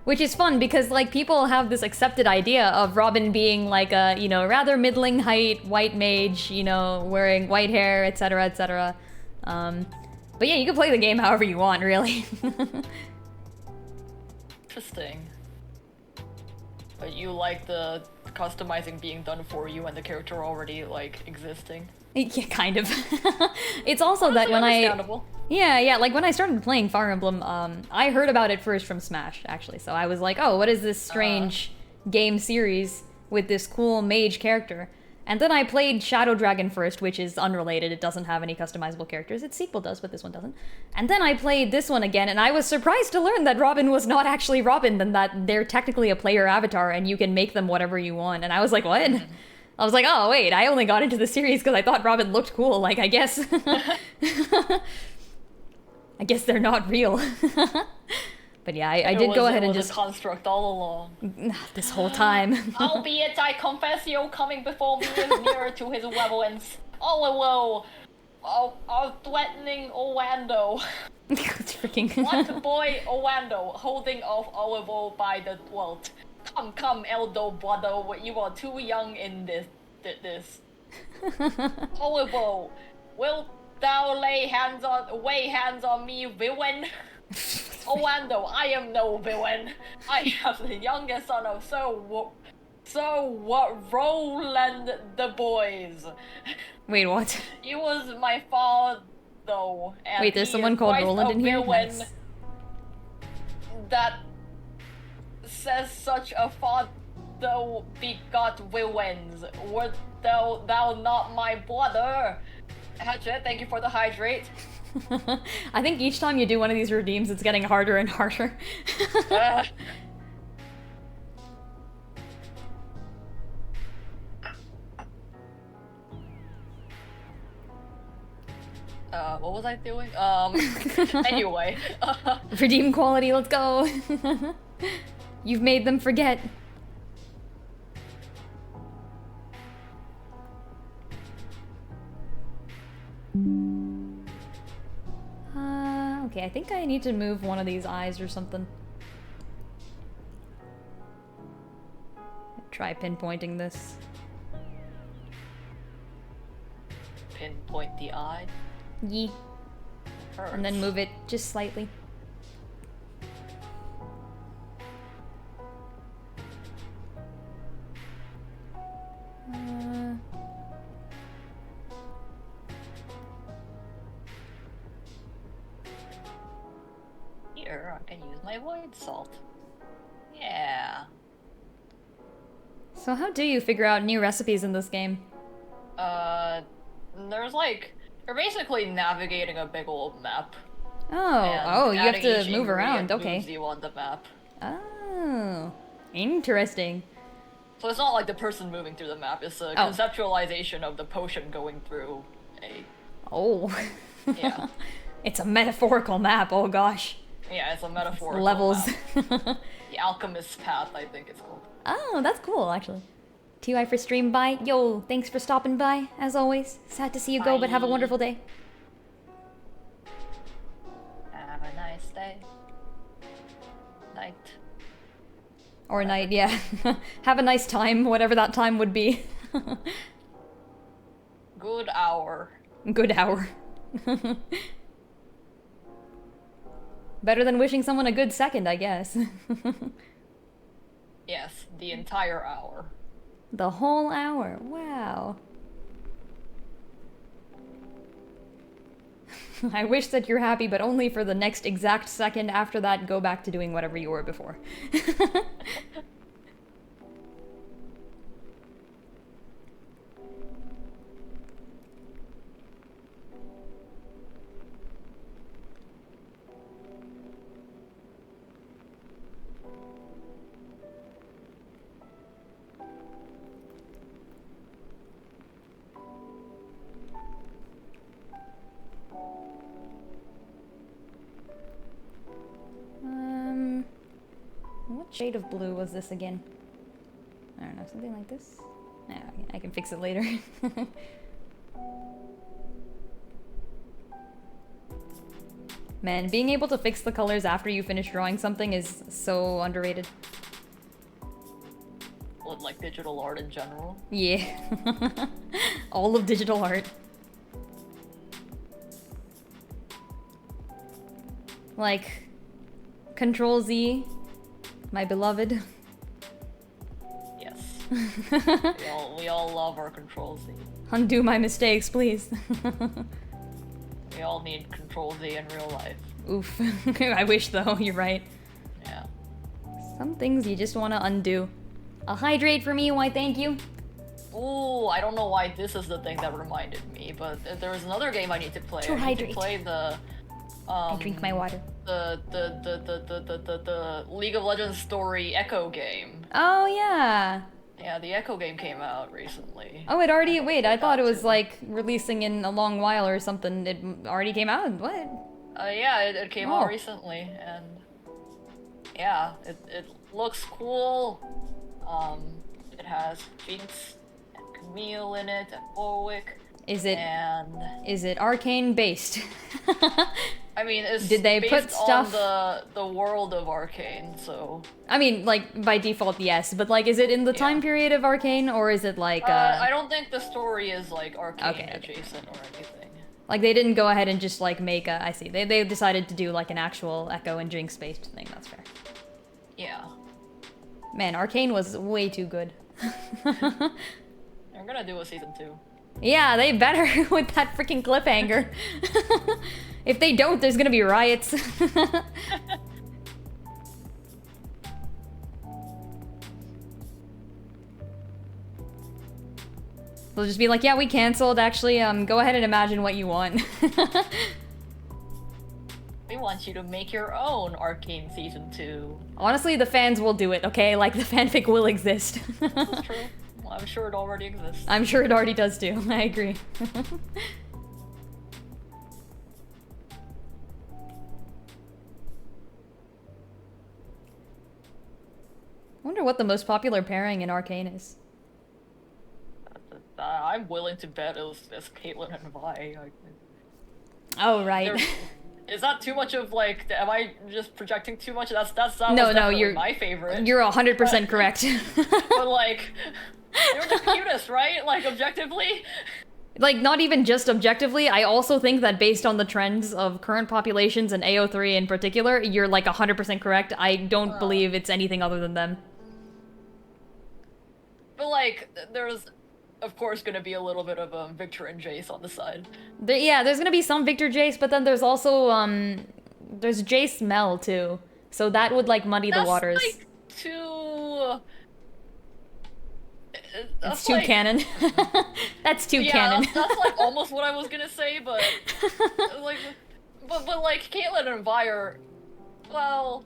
Which is fun, because, like, people have this accepted idea of Robin being, like, a, you know, rather middling height, white mage, you know, wearing white hair, etc., etc. But yeah, you can play the game however you want, really. Interesting. But you like the customizing being done for you and the character already, like, existing? Yeah, kind of. It's also that when Yeah, like when I started playing Fire Emblem, I heard about it first from Smash, actually. So I was like, oh, what is this strange game series with this cool mage character? And then I played Shadow Dragon first, which is unrelated. It doesn't have any customizable characters. Its sequel does, but this one doesn't. And then I played this one again, and I was surprised to learn that Robin was not actually Robin, and that they're technically a player avatar, and you can make them whatever you want. And I was like, what? I was like, oh, wait, I only got into the series because I thought Robin looked cool. Like, I guess... I guess they're not real. But yeah, I did go ahead and just... It was a construct all along. This whole time. Albeit I confess you coming before me is nearer to his weapons. Oh, threatening Owando. Freaking... What boy Owando, holding off Olivo by the throat. Come, Eldo brother, you are too young in this. Olivo, will thou lay hands on me, villain? Owando, I am no villain. I am the youngest son of Roland the boys. Wait, what? He was my father, though. And wait, there's someone called Roland in here? Nice. That says such a father begot villains. Wert thou not my brother? Hatchet, thank you for the hydrate. I think each time you do one of these redeems, it's getting harder and harder. What was I doing? Anyway. Redeem quality, let's go. You've made them forget. Okay, I think I need to move one of these eyes or something. Try pinpointing this. Pinpoint the eye? Yee. And then move it just slightly. Here, I can use my void salt. Yeah. So how do you figure out new recipes in this game? There's like... You're basically navigating a big old map. Oh, you have adding to each move around. ingredient Okay. moves you on the map. Oh, interesting. So it's not like the person moving through the map, it's a conceptualization of the potion going through a... Oh. Yeah. It's a metaphorical map, oh gosh. Yeah, it's a metaphorical Levels. map. The Alchemist's Path, I think it's called. Oh, that's cool, actually. TY for stream by. Yo, thanks for stopping by, as always. Sad to see you go, but have a wonderful day. Have a nice day. Night. Or night, yeah. Have a nice time, whatever that time would be. Good hour. Good hour. Better than wishing someone a good second, I guess. Yes, the entire hour. The whole hour, wow. I wish that you're happy, but only for the next exact second. After that, go back to doing whatever you were before. What shade of blue was this again? I don't know, something like this? Yeah, I can fix it later. Man, being able to fix the colors after you finish drawing something is so underrated. What, like digital art in general? Yeah. All of digital art. Like, Control Z, my beloved. Yes. we all love our Control Z. Undo my mistakes, please. We all need Control Z in real life. Oof. I wish though, you're right. Yeah. Some things you just want to undo. A hydrate for me, why thank you. Ooh, I don't know why this is the thing that reminded me, but there was another game I need to play. To hydrate. I need to play the... I drink my water. The League of Legends story Echo game. Oh yeah. Yeah, the Echo game came out recently. Oh, it already, wait, I thought it was like releasing in a long while or something. It already came out? What? Yeah, it came out recently, and yeah, it looks cool. It has Jinx and Camille in it, and Warwick. Is it arcane based? I mean, it's Did they based put stuff on the world of Arcane, so... I mean, like, by default, yes, but, like, is it in the time period of Arcane, or is it, like, I don't think the story is, like, Arcane adjacent or anything. Like, they didn't go ahead and just, like, make a... I see. They decided to do, like, an actual Echo and Jinx-based thing. That's fair. Yeah. Man, Arcane was way too good. They're gonna do a season 2. Yeah, they better with that freaking cliffhanger. If they don't, there's gonna be riots. They'll just be like, yeah, we canceled. Actually, go ahead and imagine what you want. We want you to make your own Arcane season 2. Honestly, the fans will do it, okay? Like, the fanfic will exist. That's true. Well, I'm sure it already exists. I'm sure it already does too. I agree. I wonder what the most popular pairing in Arcane is. I'm willing to bet it's Caitlyn and Vi. Oh, right. Is that too much of, like, am I just projecting too much? That no, you're my favorite. You're 100% correct. But, like, they were the cutest, right? Like, objectively? Like, not even just objectively, I also think that based on the trends of current populations and AO3 in particular, you're, like, 100% correct. I don't believe it's anything other than them. But, like, there's, of course, gonna be a little bit of Victor and Jace on the side. Yeah, there's gonna be some Victor Jace, but then there's also, there's Jace Mel, too. So that would, like, muddy the waters. That's, like, too... It's too canon. That's too canon. That's like almost what I was gonna say, but like but like Caitlyn and Vi are, well,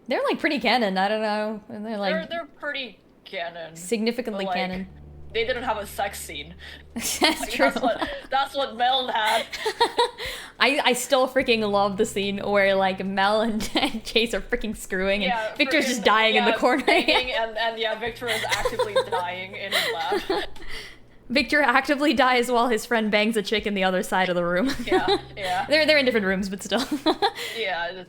They're like pretty canon. I don't know. And they're like they're pretty canon. significantly but, like, canon. They didn't have a sex scene. That's Like, true. That's what Mel had. I still freaking love the scene where like Mel and Chase are freaking screwing and Victor's just dying in the corner. Banging, and Victor is actively dying in his lab. Victor actively dies while his friend bangs a chick in the other side of the room. Yeah. They're in different rooms, but still. Yeah.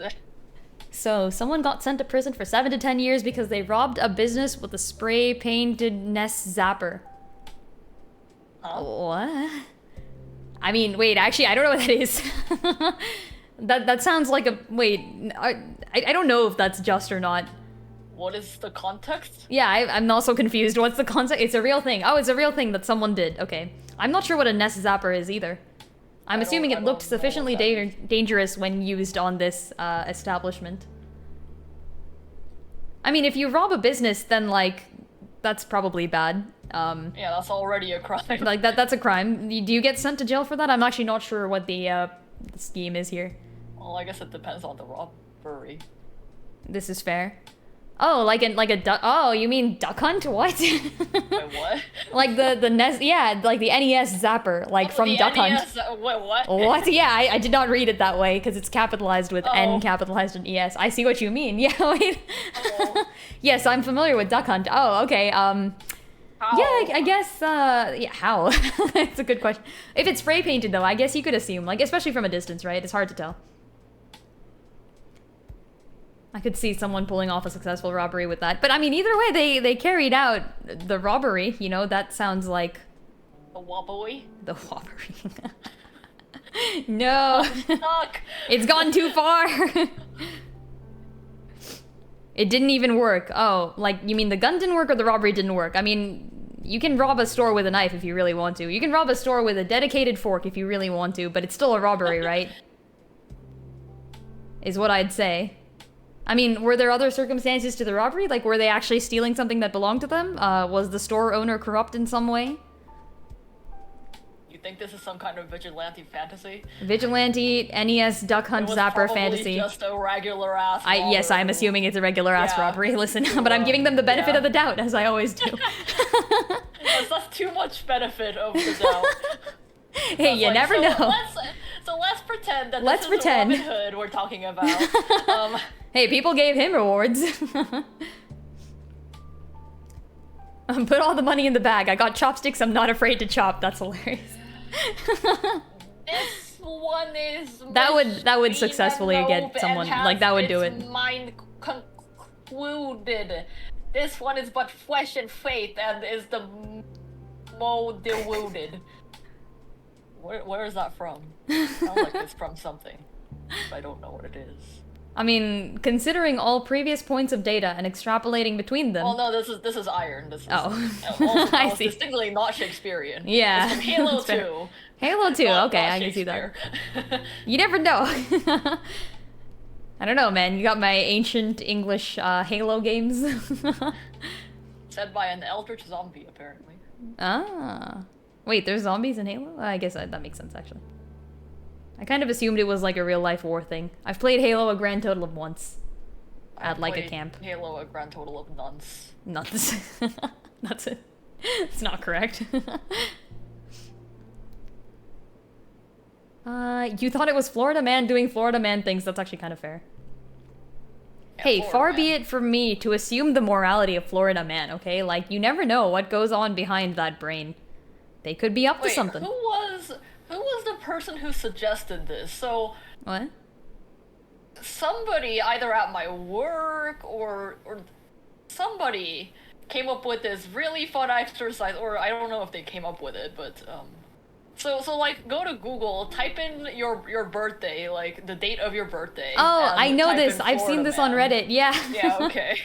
So, someone got sent to prison for 7 to 10 years because they robbed a business with a spray-painted-ness zapper. Huh? What? I mean, wait, actually, I don't know what that is. that sounds like a... Wait, I don't know if that's just or not. What is the context? Yeah, I'm also confused. What's the concept? It's a real thing. Oh, it's a real thing that someone did. Okay. I'm not sure what a nest zapper is either. I'm assuming it looked sufficiently dangerous when used on this establishment. I mean, if you rob a business, then, like, that's probably bad. Yeah, that's already a crime. Like, that's a crime. Do you get sent to jail for that? I'm actually not sure what the scheme is here. Well, I guess it depends on the robbery. This is fair. Oh, like a duck. Oh, you mean Duck Hunt? What? Wait, what? Like the NES, yeah, like the NES zapper, like from the Duck NES, Hunt. Wait, what? What? Yeah, I did not read it that way because it's capitalized with N capitalized in ES. I see what you mean. Yeah, wait. Yes, I'm familiar with Duck Hunt. Oh, okay. How? Yeah, I guess. Yeah, how? It's a good question. If it's spray painted though, I guess you could assume, like, especially from a distance, right? It's hard to tell. I could see someone pulling off a successful robbery with that. But I mean, either way, they carried out the robbery. You know, that sounds like... The wobbly? The robbery. No. Fuck. It's gone too far. It didn't even work. Oh, like, you mean the gun didn't work or the robbery didn't work? I mean, you can rob a store with a knife if you really want to. You can rob a store with a dedicated fork if you really want to, but it's still a robbery, right? Is what I'd say. I mean, were there other circumstances to the robbery? Like, were they actually stealing something that belonged to them? Was the store owner corrupt in some way? You think this is some kind of vigilante fantasy? Vigilante, NES, Duck Hunt, Zapper fantasy. Just a regular ass. Yes, I'm assuming it's a regular ass robbery. Listen, but I'm giving them the benefit of the doubt, as I always do. That's too much benefit of the doubt. Hey, you never know. Let's pretend that this is Robin Hood we're talking about. Hey, people gave him rewards. Put all the money in the bag. I got chopsticks I'm not afraid to chop. That's hilarious. This one is... That would successfully get someone, like, that would do it. Mind concluded. This one is but flesh and faith and is the more deluded. Where is that from? Sounds like it's from something. But I don't know what it is. I mean, considering all previous points of data and extrapolating between them... Oh no, this is Iron. This is, I see. Distinctly not Shakespearean. Yeah. It's from Halo 2. Halo 2, okay, I can see that. You never know. I don't know, man. You got my ancient English Halo games. Said by an eldritch zombie, apparently. Ah. Wait, there's zombies in Halo? I guess that makes sense, actually. I kind of assumed it was like a real-life war thing. I've played Halo a grand total of once. At like a camp. Halo a grand total of nuns. Nuns. That's it. It's not correct. You thought it was Florida Man doing Florida Man things. That's actually kind of fair. Yeah, hey, far be it from me to assume the morality of Florida Man, okay? Like, you never know what goes on behind that brain. They could be up to something. Who was the person who suggested this? So... What? Somebody, either at my work or somebody, came up with this really fun exercise, or I don't know if they came up with it, but, So like, go to Google, type in your birthday, like, the date of your birthday. Oh, I know this. I've seen this on Reddit, yeah. Yeah, okay.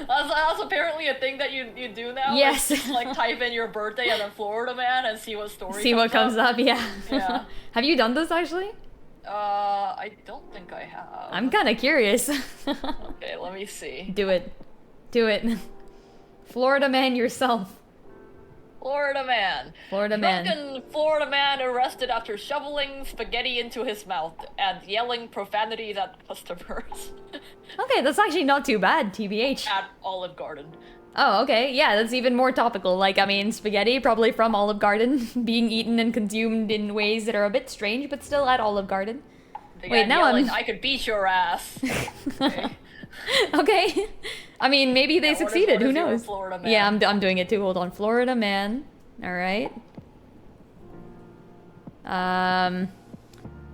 That's apparently a thing that you do now? Yes. Like, just, like, type in your birthday and then Florida Man and see what story See what comes up, yeah. Yeah. Have you done this, actually? I don't think I have. I'm kinda curious. Okay, let me see. Do it. Do it. Florida Man yourself. Florida man. Florida man. Drunken Florida man arrested after shoveling spaghetti into his mouth and yelling profanities at customers. Okay, that's actually not too bad, TBH. At Olive Garden. Oh, okay, yeah, that's even more topical. Like, I mean, spaghetti, probably from Olive Garden, being eaten and consumed in ways that are a bit strange, but still at Olive Garden. Wait, now yelling, I could beat your ass. Okay. Okay. I mean, maybe they succeeded, who knows? Florida man? Yeah, I'm doing it too, hold on. Florida man. Alright.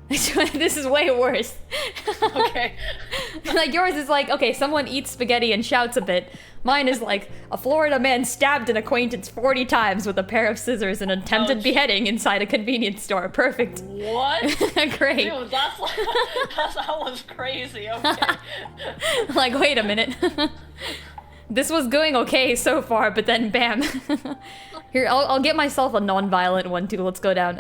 This is way worse. Okay. Like, yours is like, okay, someone eats spaghetti and shouts a bit. Mine is like, a Florida man stabbed an acquaintance 40 times with a pair of scissors and attempted beheading inside a convenience store. Perfect. What? Great. Dude, that was crazy, okay. Like, wait a minute. This was going okay so far, but then bam. Here, I'll get myself a non-violent one too. Let's go down.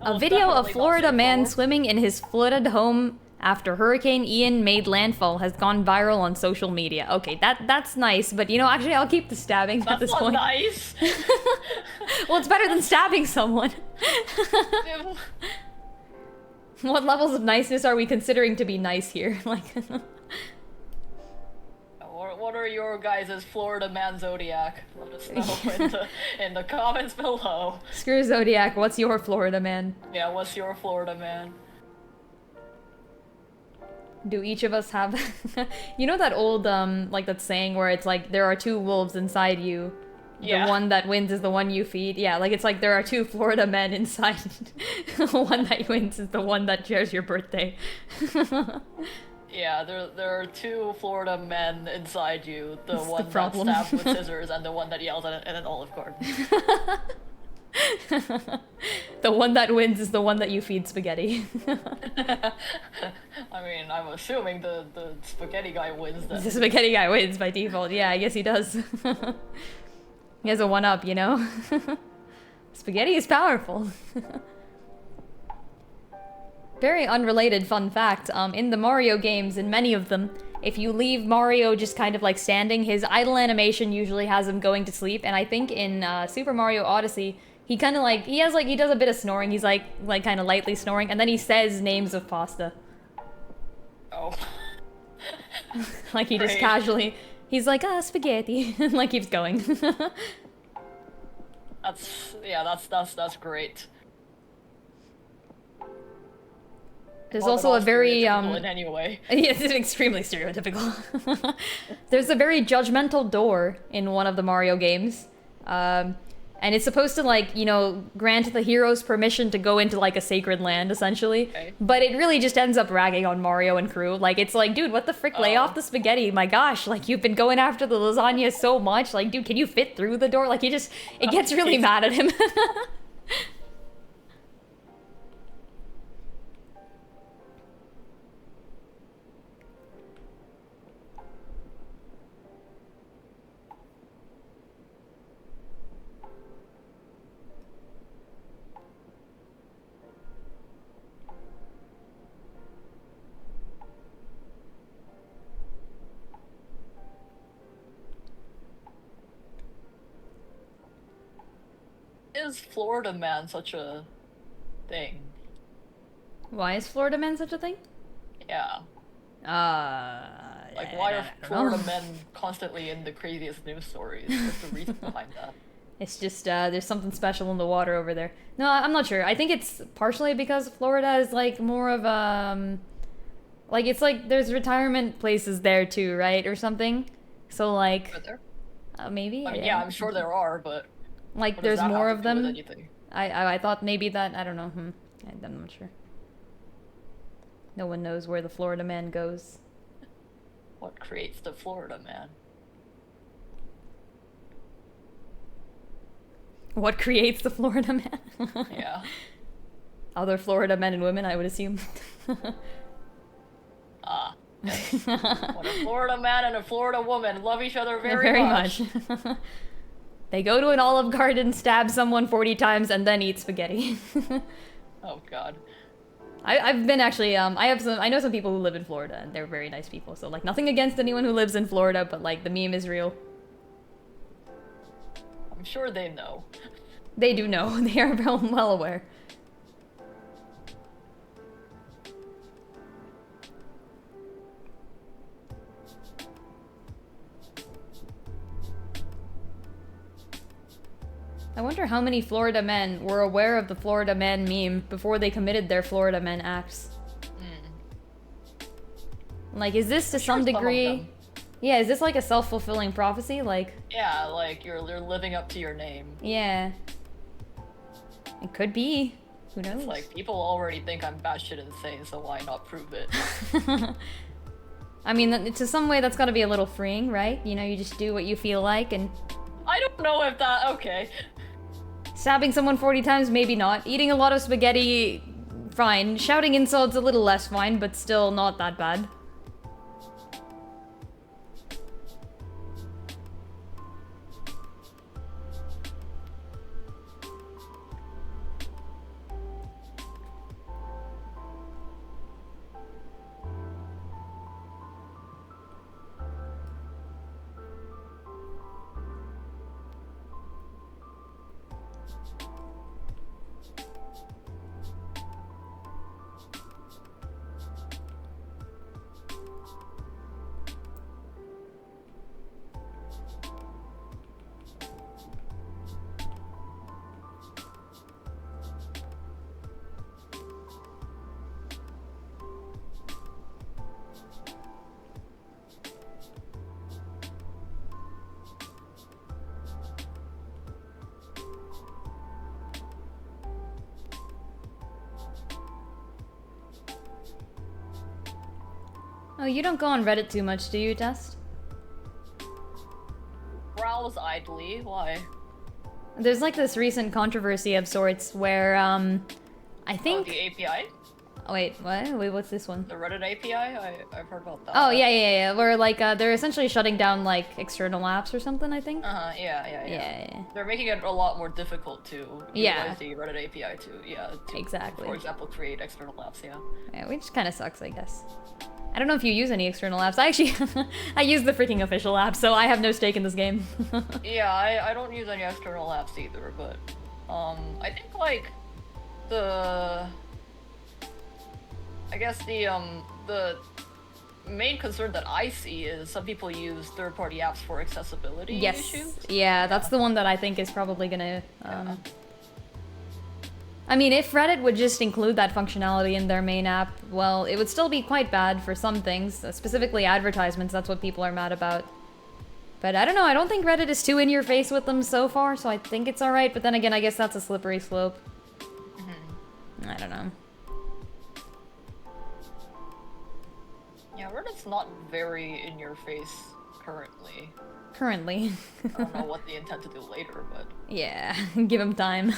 A video of Florida man swimming in his flooded home after Hurricane Ian made landfall has gone viral on social media. Okay, that's nice, but you know, actually, I'll keep the stabbing at this point. That's not nice. Well, it's better than stabbing someone. What levels of niceness are we considering to be nice here? Like, what are your guys' Florida man zodiac? Let us know in the comments below. Screw Zodiac, what's your Florida man? Yeah, what's your Florida man? Do each of us have... You know that old, like that saying where it's like, there are two wolves inside you. Yeah. The one that wins is the one you feed. Yeah, like it's like there are two Florida men inside. The one that wins is the one that shares your birthday. Yeah, there are two Florida men inside you. The That's one the that problem. stabs with scissors and the one that yells at an Olive Garden. The one that wins is the one that you feed spaghetti. I mean, I'm assuming the spaghetti guy wins then. The spaghetti guy wins by default. Yeah, I guess he does. He has a one-up, you know? Spaghetti is powerful. Very unrelated fun fact, in the Mario games, in many of them, if you leave Mario just kind of like standing, his idle animation usually has him going to sleep, and I think in Super Mario Odyssey, he kind of like, he does a bit of snoring, he's like kind of lightly snoring, and then he says names of pasta. Oh. Like he just Great. casually, he's like, spaghetti, and like keeps going. That's great. There's Well, also a very, in any way. Yes, it's extremely stereotypical. There's a very judgmental door in one of the Mario games. And it's supposed to, like, you know, grant the heroes permission to go into, like, a sacred land, essentially. Okay. But it really just ends up ragging on Mario and crew. Like, it's like, dude, what the frick? Lay off the spaghetti. My gosh, like, you've been going after the lasagna so much. Like, dude, can you fit through the door? Like, it gets really mad at him. Is Florida man such a thing? Why is Florida man such a thing? Yeah. Like, why are Florida men constantly in the craziest news stories? What's the reason behind that? It's just, there's something special in the water over there. No, I'm not sure. I think it's partially because Florida is, like, more of, like, it's like there's retirement places there, too, right? Or something. So, like... Are there? Maybe? I mean, yeah, I'm sure there are, but... Like, what does there's that more have of to do with them. anything? I thought maybe that... I don't know. I'm not sure. No one knows where the Florida man goes. What creates the Florida man? What creates the Florida man? Yeah. Other Florida men and women, I would assume. Yes. When a Florida man and a Florida woman love each other very much. They go to an Olive Garden, stab someone 40 times, and then eat spaghetti. Oh god. I've been actually, I know some people who live in Florida, and they're very nice people, so, like, nothing against anyone who lives in Florida, but, like, the meme is real. sure they know. They do know. They are well aware. I wonder how many Florida men were aware of the Florida man meme before they committed their Florida men acts. Like, is this to some degree... Yeah, is this like a self-fulfilling prophecy? Like... Yeah, like, you're living up to your name. Yeah. It could be. Who knows? It's like, people already think I'm batshit insane, so why not prove it? I mean, to some way that's gotta be a little freeing, right? You know, you just do what you feel like and... I don't know if that... Okay. Stabbing someone 40 times, maybe not. Eating a lot of spaghetti, fine. Shouting insults, a little less fine, but still not that bad. Oh, you don't go on Reddit too much, do you, Dust? Browse idly, why? There's like this recent controversy of sorts where, I think... Oh, the API? Oh, wait, what? Wait, what's this one? The Reddit API? I've heard about that. Oh, yeah. Where, like, they're essentially shutting down, like, external apps or something, I think? Yeah. They're making it a lot more difficult to utilize the Reddit API to, Exactly. For example, create external apps, Yeah, which kind of sucks, I guess. I don't know if you use any external apps. I actually, I use the freaking official app, so I have no stake in this game. Yeah, I don't use any external apps either, but, I think, like, I guess the main concern that I see is some people use third-party apps for accessibility issues. Yeah, that's the one that I think is probably gonna, I mean, if Reddit would just include that functionality in their main app, well, it would still be quite bad for some things, specifically advertisements. That's what people are mad about. But I don't know, I don't think Reddit is too in your face with them so far, so I think it's alright, but then again, I guess that's a slippery slope. I don't know. Yeah, Reddit's not very in your face currently. Currently. I don't know what they intend to do later, but... Yeah, give them time.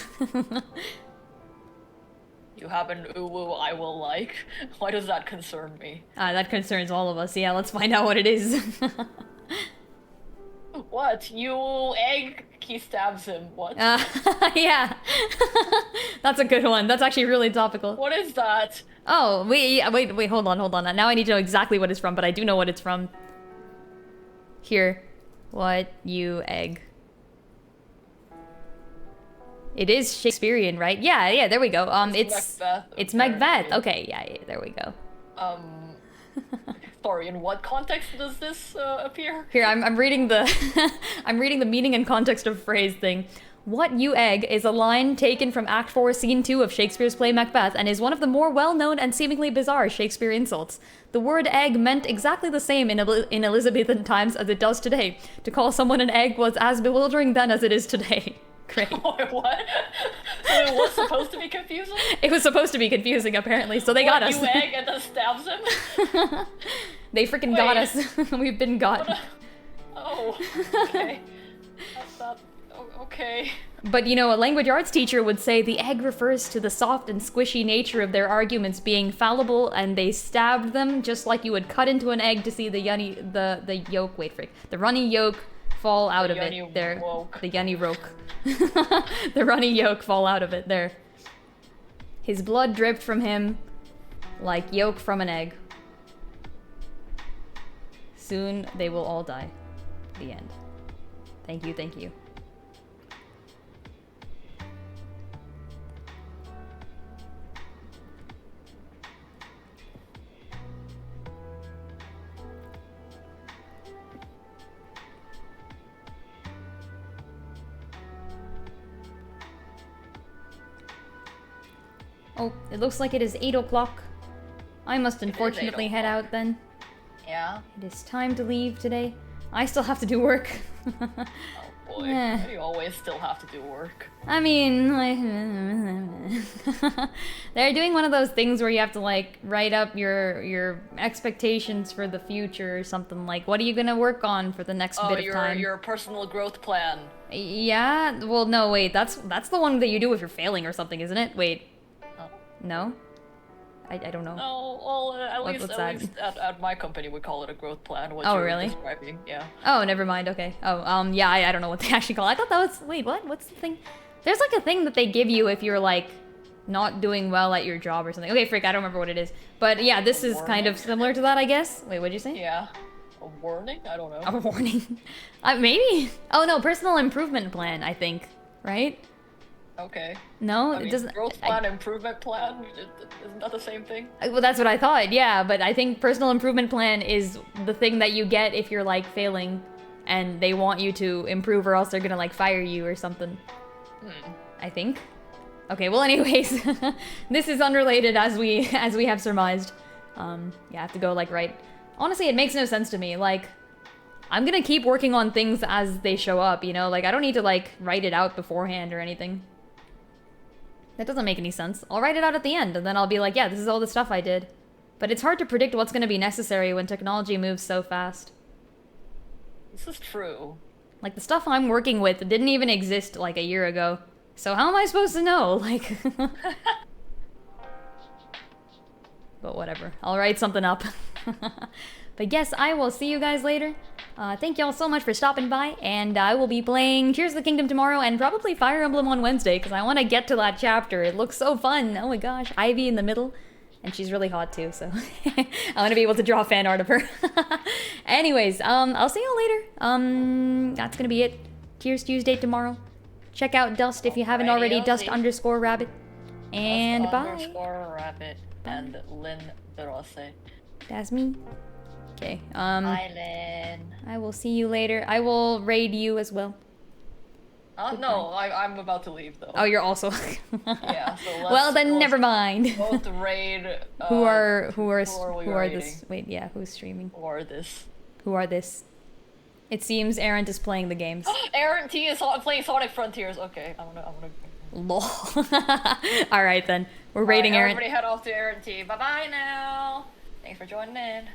You have an uwu I will like? Why does that concern me? That concerns all of us. Yeah, let's find out what it is. What? You egg? He stabs him. What? Yeah. That's a good one. That's actually really topical. What is that? Oh, wait, hold on. Now I need to know exactly what it's from, but I do know what it's from. Here. What you egg. It is Shakespearean, right? Yeah, there we go. It's Macbeth. It's Macbeth. Okay, yeah, there we go. Sorry, in what context does this appear? Here, I'm reading the I'm reading the meaning and context of phrase thing. What you egg is a line taken from Act 4, Scene 2 of Shakespeare's play Macbeth and is one of the more well-known and seemingly bizarre Shakespeare insults. The word egg meant exactly the same in Elizabethan times as it does today. To call someone an egg was as bewildering then as it is today. Great. Wait, what? So it was supposed to be confusing? It was supposed to be confusing, apparently, so they got us. You egg and then stabs him? They freaking got us. We've been got. Oh, okay. That's not... okay. But, you know, a language arts teacher would say the egg refers to the soft and squishy nature of their arguments being fallible, and they stabbed them just like you would cut into an egg to see the yolk, the runny yolk fall out of it. There, the yunny roke. The runny yolk fall out of it. There. His blood dripped from him like yolk from an egg. Soon they will all die. The end. Thank you, thank you. Oh, it looks like it is 8 o'clock. I must unfortunately head out then. Yeah? It is time to leave today. I still have to do work. Oh boy, Yeah. why do you always still have to do work? I mean, they're doing one of those things where you have to like write up your expectations for the future or something. Like, what are you gonna work on for the next bit of time? Your personal growth plan. Yeah. Well, no, wait. That's the one that you do if you're failing or something, isn't it? Wait. Oh. No. I don't know. No, well, at least at my company we call it a growth plan. What you're really? describing, yeah. Oh, never mind. Okay. Oh, yeah. I don't know what they actually call it. I thought that was. Wait, what? What's the thing? There's like a thing that they give you if you're like not doing well at your job or something. Okay, frick. I don't remember what it is. But yeah, this is kind of similar to that, I guess. Wait, what'd you say? Yeah. A warning? I don't know. A warning. Maybe. Oh no, personal improvement plan. I think. Right. Okay. No, I mean, it doesn't. Growth plan, improvement plan? Isn't that the same thing? Well, that's what I thought, yeah, but I think personal improvement plan is the thing that you get if you're, like, failing and they want you to improve or else they're gonna, like, fire you or something. I think. Okay, well, anyways, this is unrelated as we have surmised. Yeah, I have to go, like, right. Honestly, it makes no sense to me. Like, I'm gonna keep working on things as they show up, you know? Like, I don't need to, like, write it out beforehand or anything. That doesn't make any sense. I'll write it out at the end, and then I'll be like, yeah, this is all the stuff I did. But it's hard to predict what's going to be necessary when technology moves so fast. This is true. Like, the stuff I'm working with didn't even exist, like, a year ago. So how am I supposed to know? Like... But whatever. I'll write something up. But yes, I will see you guys later. Thank y'all so much for stopping by, and I will be playing Tears of the Kingdom tomorrow and probably Fire Emblem on Wednesday, because I want to get to that chapter. It looks so fun. Oh my gosh, Ivy in the middle. And she's really hot too, so I want to be able to draw fan art of her. Anyways, I'll see y'all later. That's gonna be it. Tears Tuesday tomorrow. Check out Dust if you haven't already, Dust_Rabbit. And bye. Dust_Rabbit and Lin Draws. That's me. Okay, Bye, Lin. I will see you later. I will raid you as well. No, I'm about to leave though. Oh, you're also. Yeah. So well, then never mind. Both raid. Who are raiding? this? Wait, yeah, who's streaming? Who are this? Who are this? It seems Errant is playing the games. Aaron T is playing Sonic Frontiers. Okay, I'm gonna. Lol. All right then, we're raiding Errant. Everybody head off to Aaron T. Bye bye now. Thanks for joining in.